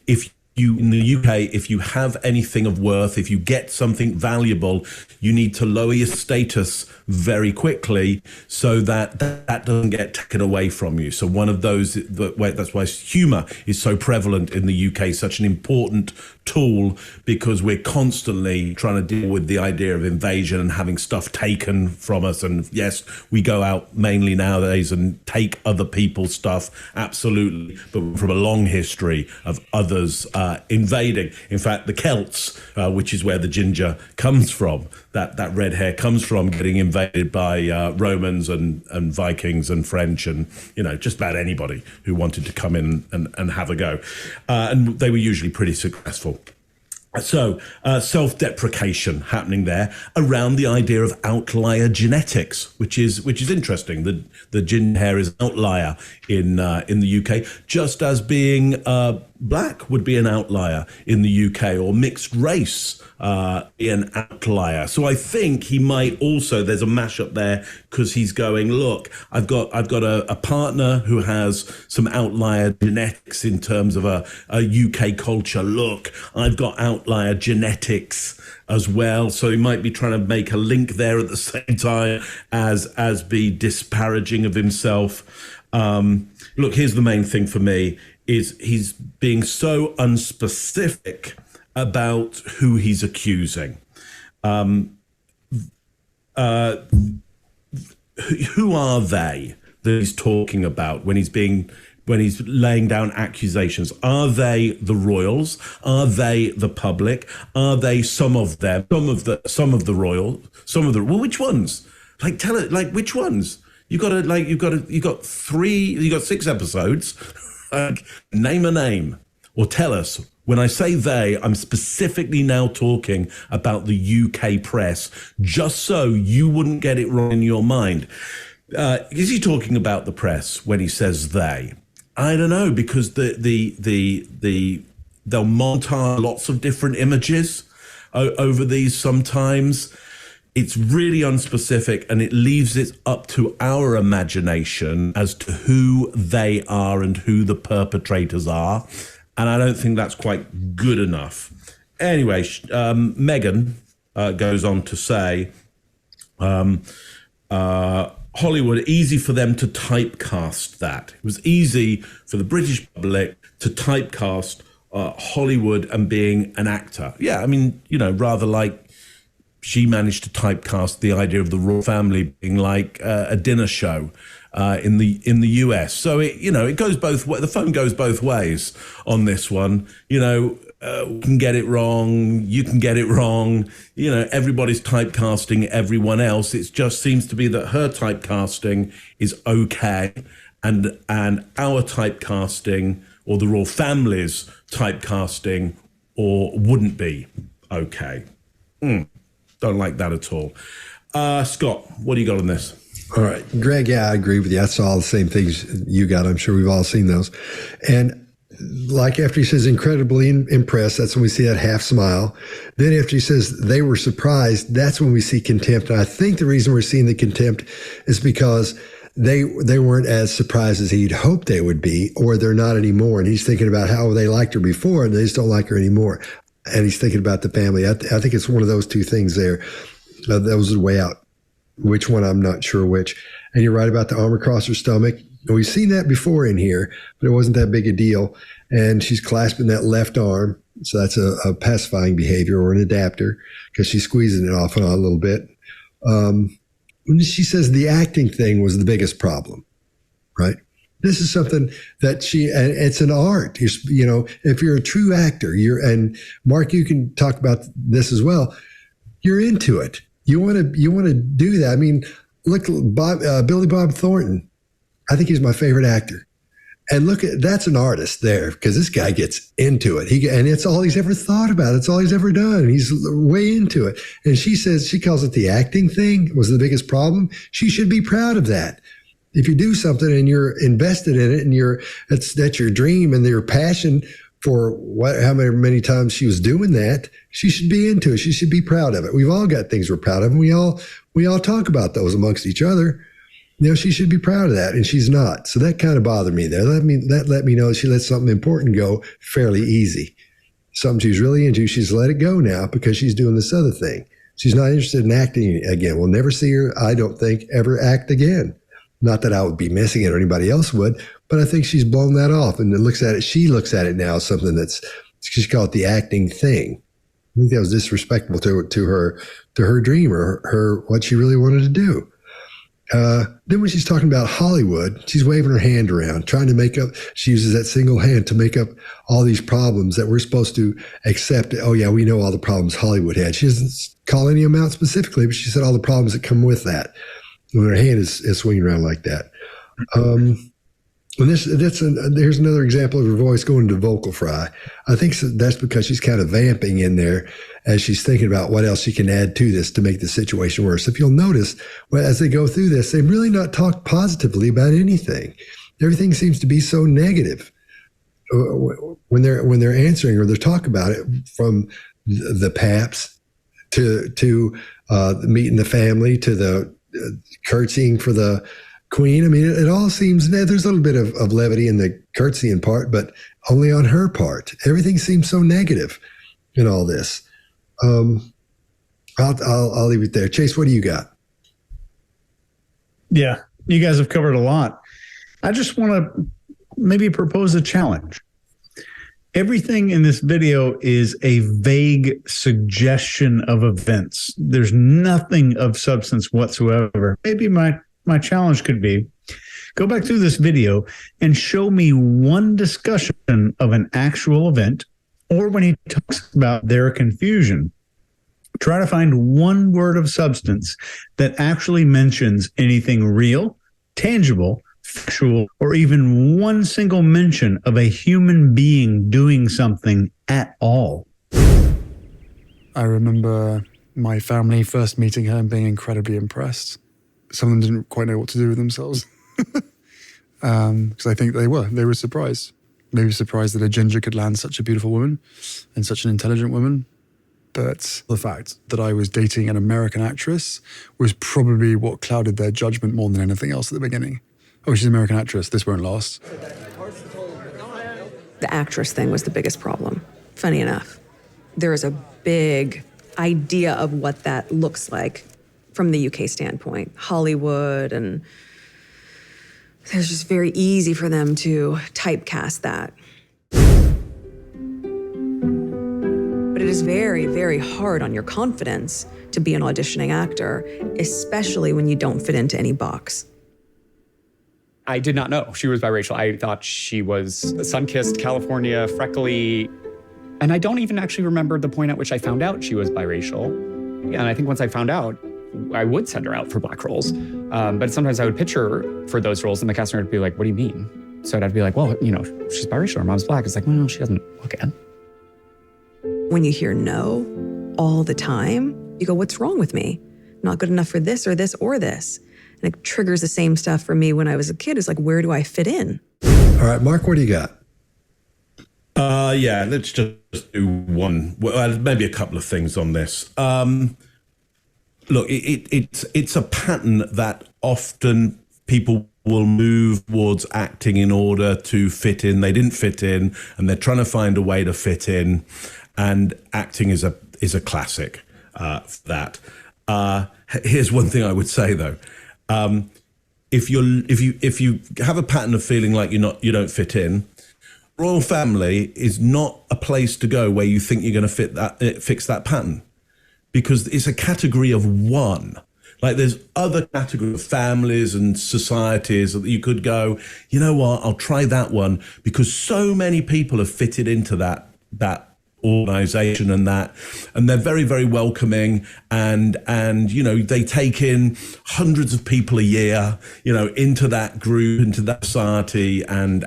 if you in the UK, if you have anything of worth, if you get something valuable, you need to lower your status very quickly so that doesn't get taken away from you. So one of those, that's why humor is so prevalent in the UK, such an important tool, because we're constantly trying to deal with the idea of invasion and having stuff taken from us. And yes, we go out mainly nowadays and take other people's stuff, absolutely, but from a long history of others invading. In fact, the Celts, which is where the ginger comes from, that red hair comes from, getting invaded by Romans and Vikings and French and just about anybody who wanted to come in and have a go, and they were usually pretty successful. So self-deprecation happening there around the idea of outlier genetics, which is interesting. The ginger hair is an outlier in the UK, just as being black would be an outlier in the UK, or mixed race be an outlier. So I think he might also, there's a mashup there, because he's going, look, I've got a partner who has some outlier genetics in terms of a UK culture. Look, I've got outlier genetics as well. So he might be trying to make a link there at the same time as be disparaging of himself. Look, here's the main thing for me, is he's being so unspecific about who he's accusing. Who are they that he's talking about when he's laying down accusations? Are they the royals? Are they the public? Are they some of them? Some of the royal? Well, which ones? Like, tell it. Like, which ones? You got 6 episodes. Name a name, or tell us. When I say they, I'm specifically now talking about the UK press, just so you wouldn't get it wrong in your mind. Is he talking about the press when he says they? I don't know, because they'll montage lots of different images over these sometimes. It's really unspecific, and it leaves it up to our imagination as to who they are and who the perpetrators are. And I don't think that's quite good enough. Anyway, Meghan goes on to say, Hollywood, easy for them to typecast that. It was easy for the British public to typecast Hollywood and being an actor. Yeah, I mean, rather like she managed to typecast the idea of the royal family being like a dinner show in the US. So it goes both ways. The phone goes both ways on this one. We can get it wrong. You can get it wrong. Everybody's typecasting everyone else. It just seems to be that her typecasting is okay, and our typecasting, or the royal family's typecasting, or wouldn't be okay. Don't like that at all. Scott, what do you got on this? All right, Greg, yeah, I agree with you. I saw all the same things you got. I'm sure we've all seen those. And like after he says incredibly impressed, that's when we see that half smile. Then after he says they were surprised, that's when we see contempt. And I think the reason we're seeing the contempt is because they weren't as surprised as he'd hoped they would be, or they're not anymore. And he's thinking about how they liked her before and they just don't like her anymore. And he's thinking about the family. I think it's one of those two things there. That was the way out. Which one, I'm not sure which. And you're right about the arm across her stomach. And we've seen that before in here, but it wasn't that big a deal. And she's clasping that left arm. So that's a pacifying behavior or an adapter because she's squeezing it off and on a little bit. She says the acting thing was the biggest problem, right? This is something that and it's an art. You know, if you're a true actor, and Mark, you can talk about this as well. You're into it. You want to do that. I mean, look, Billy Bob Thornton. I think he's my favorite actor. And look, that's an artist there because this guy gets into it. And it's all he's ever thought about. It's all he's ever done. He's way into it. And she calls it the acting thing was the biggest problem. She should be proud of that. If you do something and you're invested in it and that's your dream and your passion for however many times she was doing that, she should be into it. She should be proud of it. We've all got things we're proud of, and we all talk about those amongst each other. You know, she should be proud of that, and she's not. So that kind of bothered me there. That let me know she let something important go fairly easy. Something she's really into, she's let it go now because she's doing this other thing. She's not interested in acting again. We'll never see her, I don't think, ever act again. Not that I would be missing it or anybody else would, but I think she's blown that off and she looks at it now as something she's called the acting thing. I think that was disrespectful to her dream or her what she really wanted to do. Then when she's talking about Hollywood, she's waving her hand around, trying to make up. She uses that single hand to make up all these problems that we're supposed to accept. Oh yeah, we know all the problems Hollywood had. She doesn't call any of them out specifically, but she said all the problems that come with that. When her hand is swinging around like that. And here's another example of her voice going to vocal fry. I think that's because she's kind of vamping in there as she's thinking about what else she can add to this to make the situation worse. If you'll notice, as they go through this, they've really not talked positively about anything. Everything seems to be so negative when they're answering or they're talking about it, from the paps to meeting the family to the curtsying for the queen. I mean, it all seems, there's a little bit of levity in the curtsying part, but only on her part. Everything seems so negative in all this. I'll leave it there. Chase, what do you got? Yeah, you guys have covered a lot. I just want to maybe propose a challenge. Everything in this video is a vague suggestion of events. There's nothing of substance whatsoever. Maybe my challenge could be, go back through this video and show me one discussion of an actual event, or when he talks about their confusion, try to find one word of substance that actually mentions anything real, tangible, factual, or even one single mention of a human being doing something at all. I remember my family first meeting her and being incredibly impressed. Some of them didn't quite know what to do with themselves. Because I think they were surprised. Maybe surprised that a ginger could land such a beautiful woman and such an intelligent woman. But the fact that I was dating an American actress was probably what clouded their judgment more than anything else at the beginning. Oh, she's an American actress. This won't last. The actress thing was the biggest problem. Funny enough, there is a big idea of what that looks like from the UK standpoint. Hollywood, and it's just very easy for them to typecast that. But it is very, very hard on your confidence to be an auditioning actor, especially when you don't fit into any box. I did not know she was biracial. I thought she was sun-kissed, California, freckly. And I don't even actually remember the point at which I found out she was biracial. And I think once I found out, I would send her out for black roles. But sometimes I would pitch her for those roles and the casting would be like, what do you mean? So I'd be like, well, she's biracial, her mom's black. It's like, well, she doesn't look it. When you hear no all the time, you go, what's wrong with me? not good enough for this or this or this. And it triggers the same stuff for me when I was a kid. It's like, where do I fit in? All right, Mark, what do you got? Yeah, let's just do one. Well, maybe a couple of things on this. Look, it's a pattern that often people will move towards acting in order to fit in. They didn't fit in, and they're trying to find a way to fit in. And acting is a classic for that. Here's one thing I would say though: if you have a pattern of feeling like you don't fit in, royal family is not a place to go where you think you're going to fix that pattern, because it's a category of one. Like there's other categories of families and societies that you could go, you know what, I'll try that one, because so many people have fitted into that organization and they're very, very welcoming, and they take in hundreds of people a year, into that group, into that society, and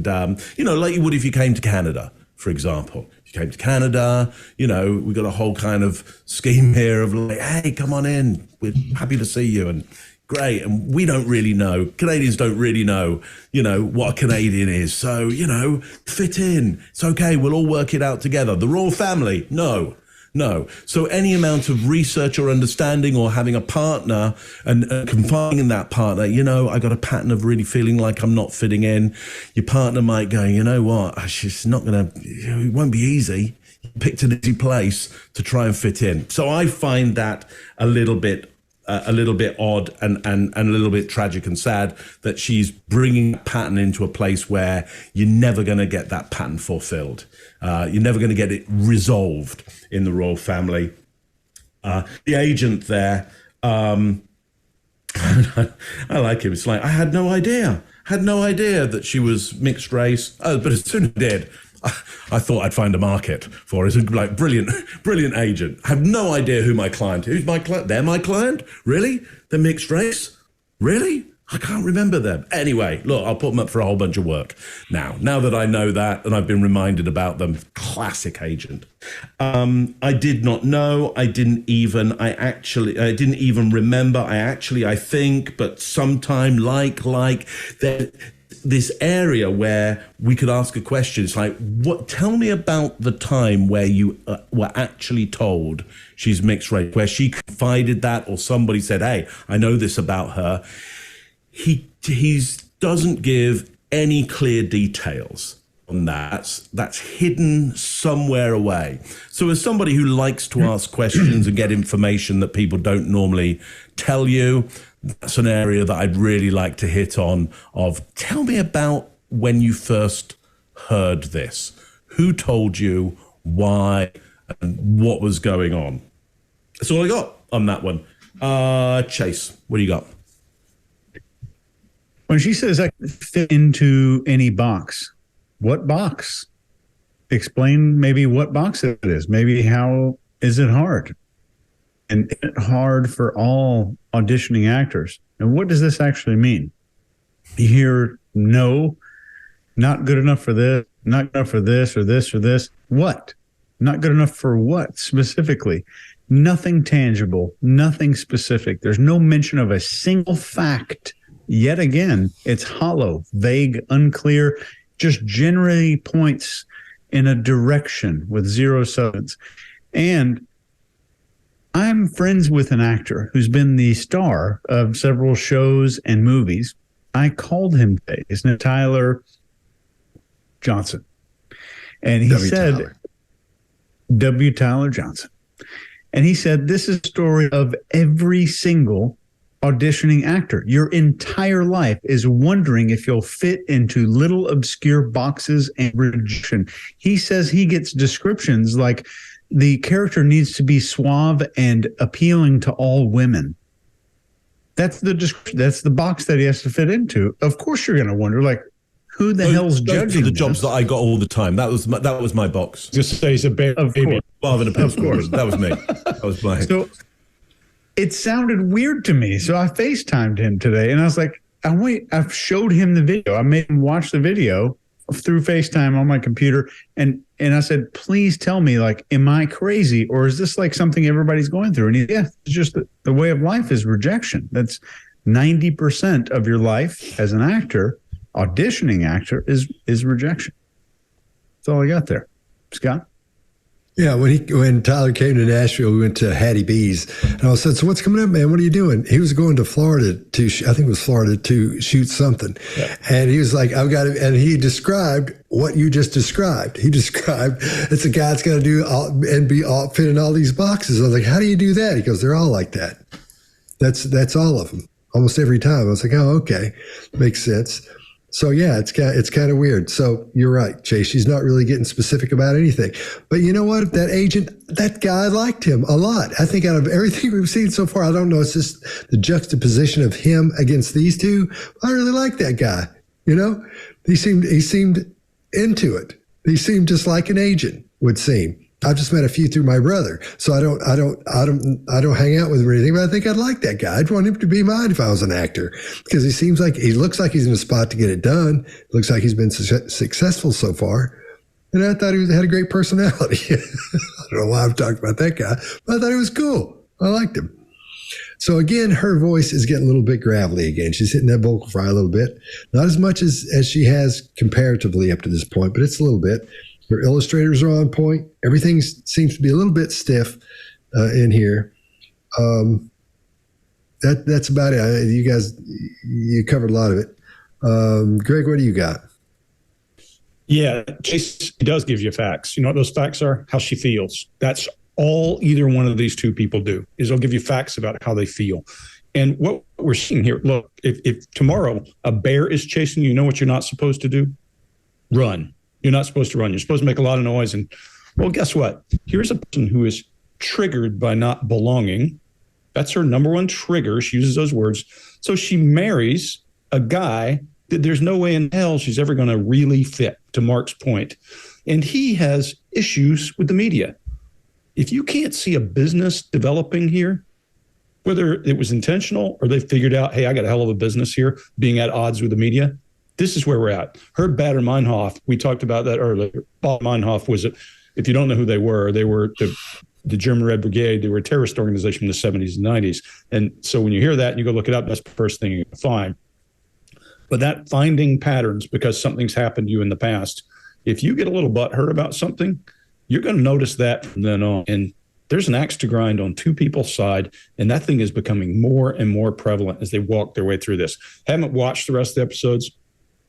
like you would if you came to Canada, for example. If you came to Canada, we've got a whole kind of scheme here of like, hey, come on in, we're happy to see you, and great. And we don't really know, Canadians don't really know, what a Canadian is. So, fit in. It's okay. We'll all work it out together. The royal family, no. So any amount of research or understanding or having a partner and confiding in that partner, I got a pattern of really feeling like I'm not fitting in. Your partner might go, you know what, it's not going to, it won't be easy. You picked an easy place to try and fit in. So I find that a little bit odd and a little bit tragic and sad that she's bringing that pattern into a place where you're never going to get that pattern fulfilled. You're never going to get it resolved in the royal family. The agent there, I like him. It's like, I had no idea that she was mixed race. Oh, but as soon as I did, I thought I'd find a market for it. Like, brilliant agent. I have no idea who my client is. Who's my client? They're my client? Really? They're mixed race? Really? I can't remember them. Anyway, look, I'll put them up for a whole bunch of work. Now that I know that and I've been reminded about them, classic agent. I did not know. I didn't even remember. I think, but sometime like this area where we could ask a question. It's like, tell me about the time where you were actually told she's mixed race, where she confided that, or somebody said, hey, I know this about her. He doesn't give any clear details on that. That's hidden somewhere away. So as somebody who likes to ask questions and get information that people don't normally tell you, that's an area that I'd really like to hit on. Tell me about when you first heard this. Who told you, why, and what was going on? That's all I got on that one. Chase, what do you got? When she says I can fit into any box, what box? Explain maybe what box it is. Maybe how is it hard? And is it hard for all auditioning actors? And what does this actually mean? You hear, no, not good enough for this, not good enough for this or this or this. What? Not good enough for what specifically? Nothing tangible, nothing specific. There's no mention of a single fact. Yet again, it's hollow, vague, unclear, just generally points in a direction with zero substance. And I'm friends with an actor who's been the star of several shows and movies. I called him today. His name is Tyler Johnson. And he said, W. Tyler Johnson. And he said, this is a story of every single auditioning actor. Your entire life is wondering if you'll fit into little obscure boxes and rejection. He says he gets descriptions like the character needs to be suave and appealing to all women. That's the description. That's the box that he has to fit into. Of course, you're going to wonder, like, who the hell's judging the jobs that I got all the time? That was my box. Just say he's a baby. Of course, that was me. That was mine. So it sounded weird to me. So I FaceTimed him today, and I was like, I showed him the video. I made him watch the video through FaceTime on my computer, and And I said, please tell me, like, am I crazy or is this like something everybody's going through? And he, yeah, it's just the way of life is rejection. That's 90% of your life as an actor, auditioning actor, is rejection. That's all I got there. Scott? Yeah, when Tyler came to Nashville, we went to Hattie B's, and I said, "So what's coming up, man? What are you doing?" He was going to Florida to shoot something, and he was like, "I've got to," and he described what you just described. He described it's a guy that's got to do and be all fit in all these boxes. I was like, "How do you do that?" He goes, "They're all like that. That's all of them, almost every time." I was like, "Oh, okay, makes sense." So yeah, it's kind of weird. So you're right, Chase. She's not really getting specific about anything. But you know what? That agent, that guy, liked him a lot. I think out of everything we've seen so far, I don't know, it's just the juxtaposition of him against these two. I really like that guy. You know, he seemed into it. He seemed just like an agent would seem. I've just met a few through my brother, so I don't hang out with him or anything. But I think I'd like that guy. I'd want him to be mine if I was an actor, because he looks like he's in a spot to get it done. Looks like he's been successful so far, and I thought he had a great personality. I don't know why I'm talking about that guy, but I thought he was cool. I liked him. So again, her voice is getting a little bit gravelly again. She's hitting that vocal fry a little bit, not as much as she has comparatively up to this point, but it's a little bit. Her illustrators are on point. Everything seems to be a little bit stiff in here. That's about it. You guys, you covered a lot of it. Greg, what do you got? Yeah, Chase does give you facts. You know what those facts are? How she feels. That's all either one of these two people do, is they'll give you facts about how they feel. And what we're seeing here, look, if tomorrow a bear is chasing you, you know what you're not supposed to do? Run. You're not supposed to run. You're supposed to make a lot of noise. And, well, guess what? Here's a person who is triggered by not belonging. That's her number one trigger. She uses those words. So she marries a guy that there's no way in hell she's ever going to really fit, to Mark's point. And he has issues with the media. If you can't see a business developing here, whether it was intentional or they figured out, hey, I got a hell of a business here, being at odds with the media, this is where we're at. Herb Bader-Meinhof, we talked about that earlier. Bob Meinhof was, if you don't know who they were the German Red Brigade. They were a terrorist organization in the 70s and 90s. And so when you hear that and you go look it up, that's the first thing you find. But that finding patterns because something's happened to you in the past, if you get a little butthurt about something, you're going to notice that from then on. And there's an axe to grind on two people's side, and that thing is becoming more and more prevalent as they walk their way through this. Haven't watched the rest of the episodes.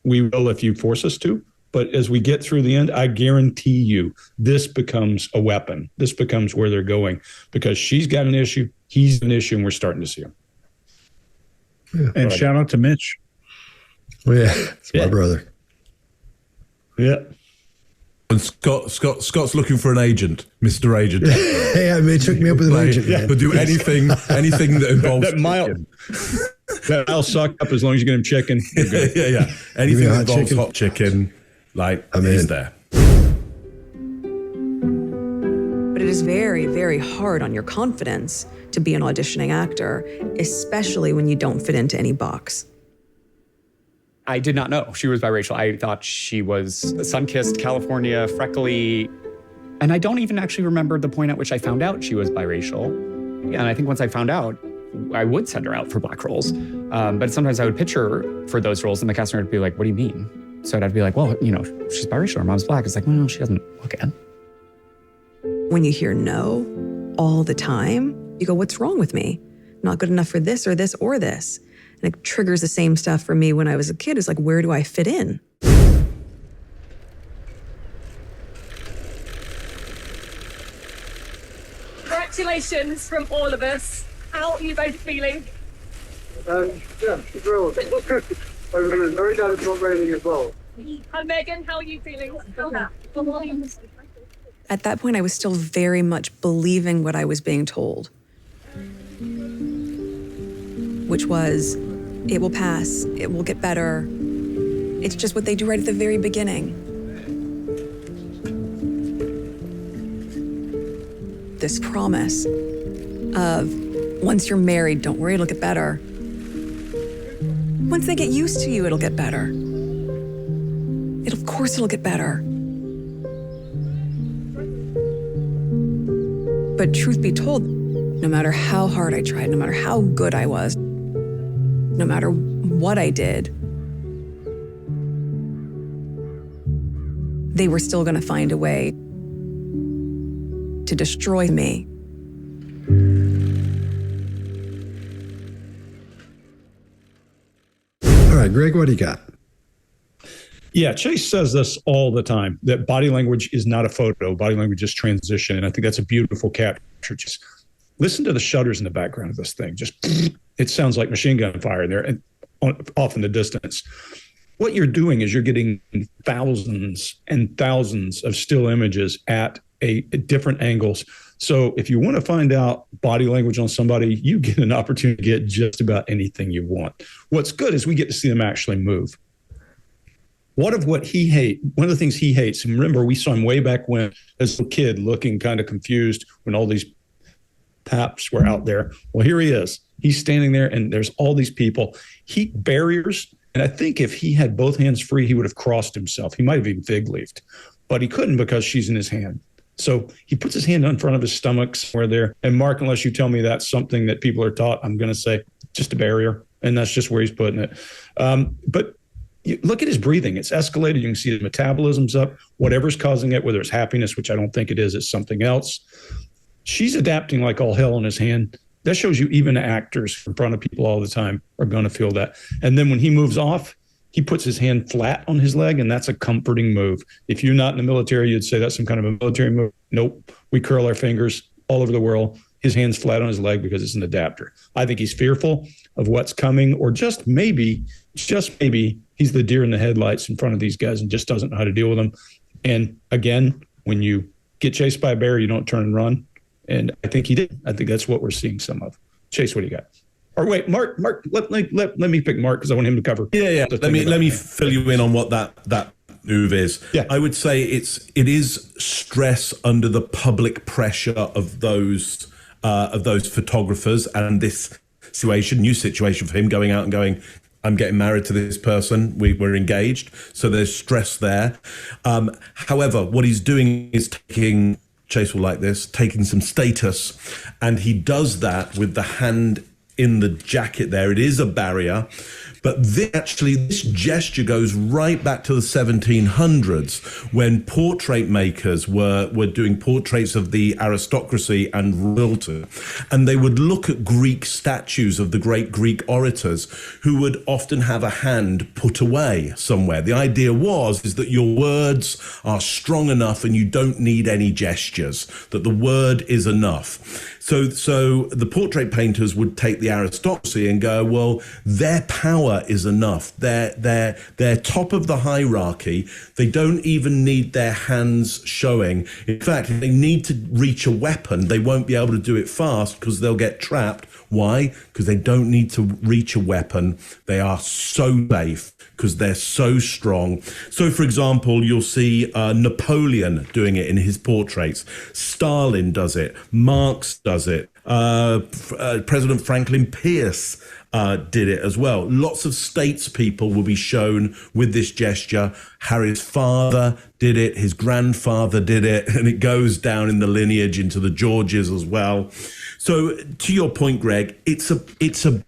We will if you force us to. But as we get through the end, I guarantee you this becomes a weapon. This becomes where they're going because she's got an issue, he's an issue, and we're starting to see him. Yeah. And shout out to Mitch. Well, yeah, it's my brother. Yeah. And Scott's looking for an agent, Mr. Agent. Hey, Mitch hooked me up with an agent. Yeah. But do anything that involves That'll suck up as long as you get him chicken. yeah. Anything that involves hot chicken, like, is there. But it is very, very hard on your confidence to be an auditioning actor, especially when you don't fit into any box. I did not know she was biracial. I thought she was sun-kissed, California, freckly. And I don't even actually remember the point at which I found out she was biracial. And I think once I found out, I would send her out for black roles. But sometimes I would pitch her for those roles and the casting would be like, what do you mean? So I'd be like, well, you know, she's biracial, her mom's black. It's like, well, she doesn't look it. When you hear no all the time, you go, what's wrong with me? Not good enough for this or this or this. And it triggers the same stuff for me when I was a kid. It's like, where do I fit in? Congratulations from all of us. How are you both feeling? Yeah, thrilled. I was very glad it's not raining as well. And Megan, how are you feeling? At that point, I was still very much believing what I was being told, which was, it will pass, it will get better. It's just what they do right at the very beginning. This promise of, once you're married, don't worry, it'll get better. Once they get used to you, it'll get better. Of course it'll get better. But truth be told, no matter how hard I tried, no matter how good I was, no matter what I did, they were still going to find a way to destroy me. All right, Greg, what do you got? Yeah, Chase says this all the time, that body language is not a photo. Body language is transition. And I think that's a beautiful capture. Just listen to the shutters in the background of this thing. Just, it sounds like machine gun fire there and off in the distance. What you're doing is you're getting thousands and thousands of still images at different angles. So if you want to find out body language on somebody, you get an opportunity to get just about anything you want. What's good is we get to see them actually move. One of the things he hates, and remember, we saw him way back when as a kid looking kind of confused when all these paps were out there. Well, here he is. He's standing there and there's all these people. Barriers. And I think if he had both hands free, he would have crossed himself. He might have even fig leafed, but he couldn't because she's in his hand. So he puts his hand in front of his stomach somewhere there. And Mark, unless you tell me that's something that people are taught, I'm going to say just a barrier. And that's just where he's putting it. But look at his breathing. It's escalated. You can see his metabolism's up. Whatever's causing it, whether it's happiness, which I don't think it is, it's something else. She's adapting like all hell in his hand. That shows you even actors in front of people all the time are going to feel that. And then when he moves off, he puts his hand flat on his leg, and that's a comforting move. If you're not in the military, you'd say that's some kind of a military move. Nope. We curl our fingers all over the world. His hand's flat on his leg because it's an adapter. I think he's fearful of what's coming, or just maybe, he's the deer in the headlights in front of these guys and just doesn't know how to deal with them. And again, when you get chased by a bear, you don't turn and run. And I think he did. I think that's what we're seeing some of. Chase, what do you got? Or wait, Mark, let me pick Mark because I want him to cover. Yeah. Let me fill you in on what that move is. Yeah. I would say it is stress under the public pressure of those photographers and this new situation for him, going out and going, I'm getting married to this person. We're engaged. So there's stress there. However, what he's doing is Chase will like this, taking some status. And he does that with the hand in the jacket there. It is a barrier. But this gesture goes right back to the 1700s when portrait makers were doing portraits of the aristocracy and royalty. And they would look at Greek statues of the great Greek orators who would often have a hand put away somewhere. The idea is that your words are strong enough and you don't need any gestures, that the word is enough. So the portrait painters would take the aristocracy and go, well, their power is enough. They're top of the hierarchy. They don't even need their hands showing. In fact, if they need to reach a weapon, they won't be able to do it fast because they'll get trapped. Why? Because they don't need to reach a weapon. They are so safe because they're so strong. So, for example, you'll see Napoleon doing it in his portraits. Stalin does it. Marx does it. President Franklin Pierce did it as well. Lots of statespeople will be shown with this gesture. Harry's father did it. His grandfather did it. And it goes down in the lineage into the Georges as well. So to your point, Greg, it's a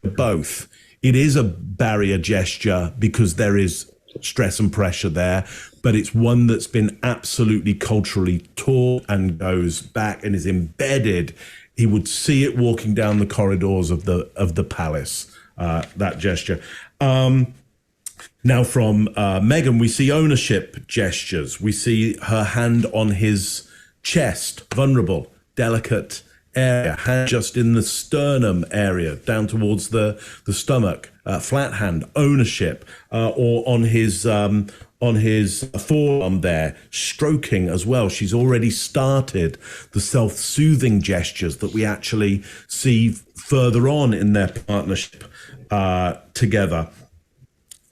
both. It is a barrier gesture because there is stress and pressure there, but it's one that's been absolutely culturally taught and goes back and is embedded. He would see it walking down the corridors of the palace, that gesture. Now from Meghan, we see ownership gestures. We see her hand on his chest, vulnerable, delicate area, hand just in the sternum area, down towards the stomach, flat hand, ownership, or on his forearm there, stroking as well. She's already started the self-soothing gestures that we actually see further on in their partnership together.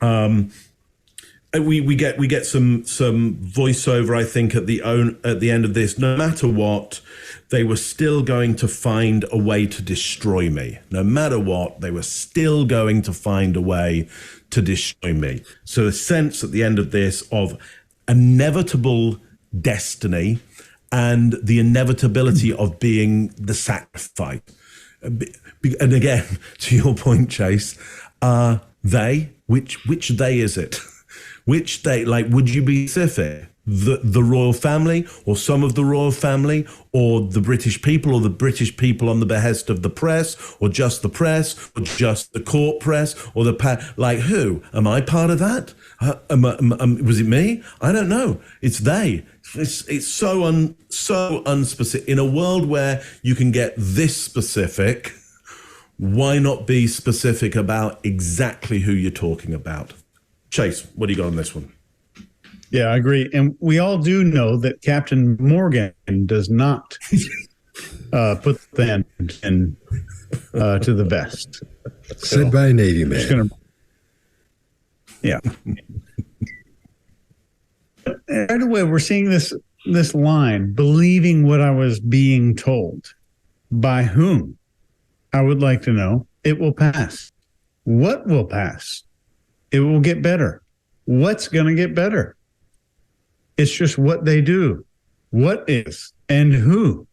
We get some voiceover, I think, at the end of this. No matter what, they were still going to find a way to destroy me. No matter what, they were still going to find a way to destroy me. So a sense at the end of this of inevitable destiny and the inevitability of being the sacrifice. And again, to your point, Chase, which they is it? Which they, like, would you be specific? The royal family, or some of the royal family, or the British people, or the British people on the behest of the press, or just the press, or just the court press, or like who? Am I part of that? Was it me? I don't know. It's they. It's so unspecific. In a world where you can get this specific, why not be specific about exactly who you're talking about? Chase, what do you got on this one? Yeah, I agree. And we all do know that Captain Morgan does not put the hand in to the vest. Said by a Navy man. Yeah. Right away, we're seeing this line, believing what I was being told. By whom? I would like to know. It will pass. What will pass? It will get better. What's going to get better? It's just what they do. What is and who?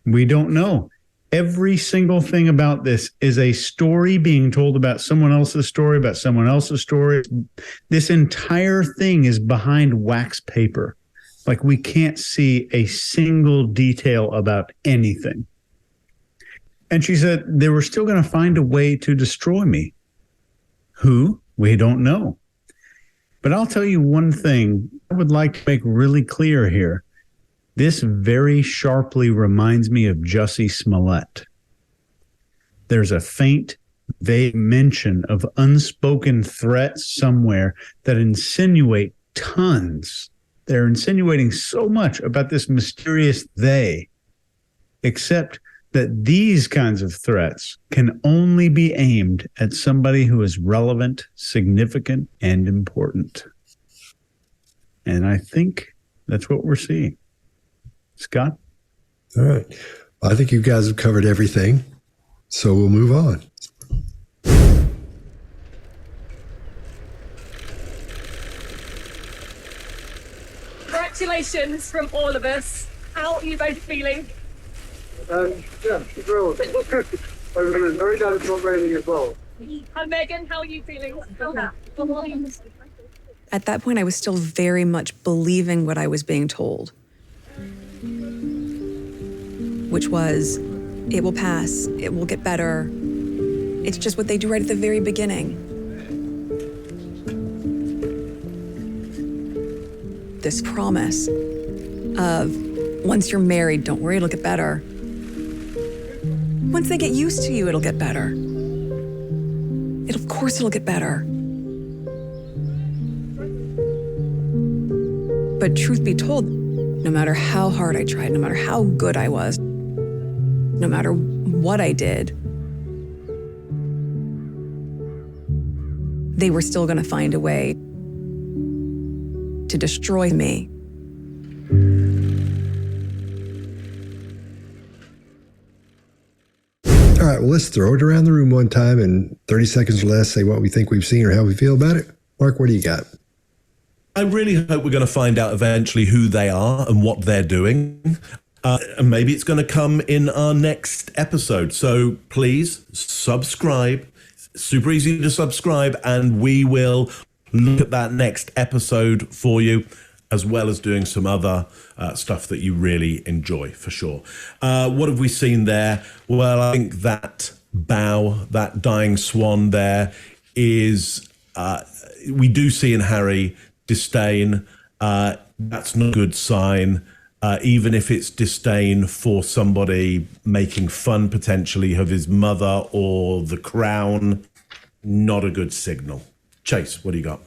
We don't know. Every single thing about this is a story being told about someone else's story, about someone else's story. This entire thing is behind wax paper. Like, we can't see a single detail about anything. And she said they were still going to find a way to destroy me. Who? We don't know. But I'll tell you one thing I would like to make really clear here. This very sharply reminds me of Jussie Smollett. There's a faint, vague mention of unspoken threats somewhere that insinuate tons. They're insinuating so much about this mysterious they, except that these kinds of threats can only be aimed at somebody who is relevant, significant, and important. And I think that's what we're seeing. Scott? All right. Well, I think you guys have covered everything, so we'll move on. Congratulations from all of us. How are you both feeling? Yeah, thrilled. I was very glad it's not raining as well. And Megan, how are you feeling? At that point, I was still very much believing what I was being told, which was, it will pass, it will get better. It's just what they do right at the very beginning. This promise of, once you're married, don't worry, it'll get better. Once they get used to you, it'll get better. Of course it'll get better. But truth be told, no matter how hard I tried, no matter how good I was, no matter what I did, they were still going to find a way to destroy me. All right, well, let's throw it around the room one time in 30 seconds or less, say what we think we've seen or how we feel about it. Mark, what do you got? I really hope we're going to find out eventually who they are and what they're doing. And maybe it's going to come in our next episode. So please subscribe. Super easy to subscribe, and we will look at that next episode for you, as well as doing some other stuff that you really enjoy, for sure. What have we seen there? Well, I think that bow, that dying swan there is, we do see in Harry disdain. That's not a good sign. Even if it's disdain for somebody making fun potentially of his mother or the crown, not a good signal. Chase, what do you got?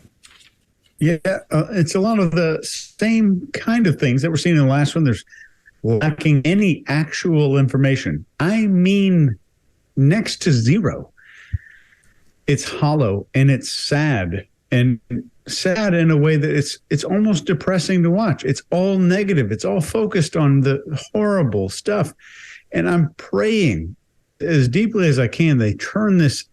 Yeah, it's a lot of the same kind of things that we're seeing in the last one. There's lacking any actual information. I mean, next to zero. It's hollow and it's sad, and sad in a way that it's almost depressing to watch. It's all negative. It's all focused on the horrible stuff. And I'm praying as deeply as I can they turn this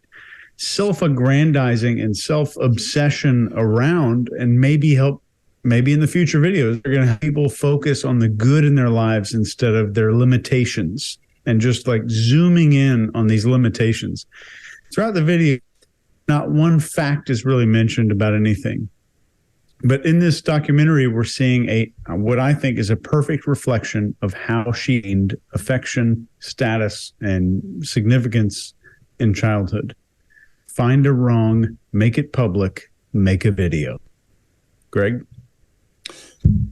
self-aggrandizing and self-obsession around and maybe help maybe in the future videos, they're going to have people focus on the good in their lives instead of their limitations, and just like zooming in on these limitations. Throughout the video, not one fact is really mentioned about anything. But in this documentary, we're seeing what I think is a perfect reflection of how she gained affection, status, and significance in childhood. Find a wrong, make it public, make a video. Greg?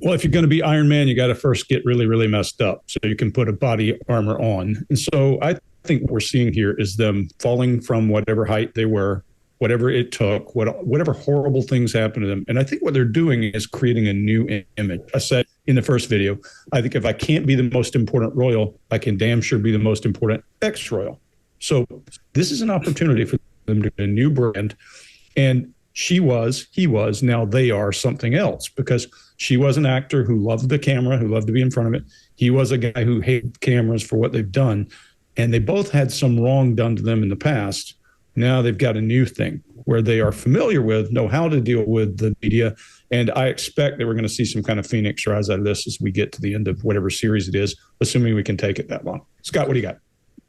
Well, if you're going to be Iron Man, you got to first get really, really messed up so you can put a body armor on. And so I think what we're seeing here is them falling from whatever height they were, whatever it took, whatever horrible things happened to them. And I think what they're doing is creating a new image. I said in the first video, I think if I can't be the most important royal, I can damn sure be the most important ex-royal. So this is an opportunity for them to get a new brand. And he was, now they are something else, because she was an actor who loved the camera, who loved to be in front of it. He was a guy who hated cameras for what they've done. And they both had some wrong done to them in the past. Now they've got a new thing where they are familiar with, know how to deal with the media. And I expect that we're going to see some kind of phoenix rise out of this as we get to the end of whatever series it is, assuming we can take it that long. Scott, what do you got?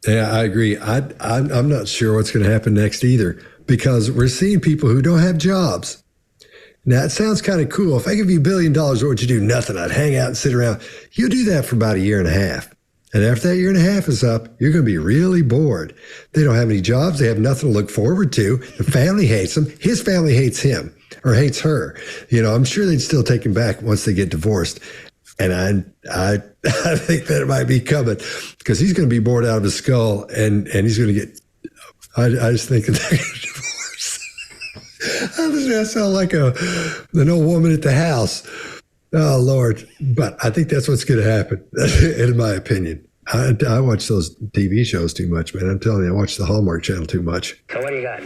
Yeah, I agree. I'm not sure what's going to happen next either, because we're seeing people who don't have jobs. Now, it sounds kind of cool. If I give you $1 billion, what would you do? Nothing. I'd hang out and sit around. You'll do that for about a year and a half. And after that year and a half is up, you're going to be really bored. They don't have any jobs. They have nothing to look forward to. The family hates them. His family hates him or hates her. I'm sure they'd still take him back once they get divorced. And I think that it might be coming, because he's going to be bored out of his skull, and he's going to get. I just think that they're going to divorce. I sound like an old woman at the house. Oh Lord! But I think that's what's going to happen, in my opinion. I watch those TV shows too much, man. I'm telling you, I watch the Hallmark Channel too much. So what do you got?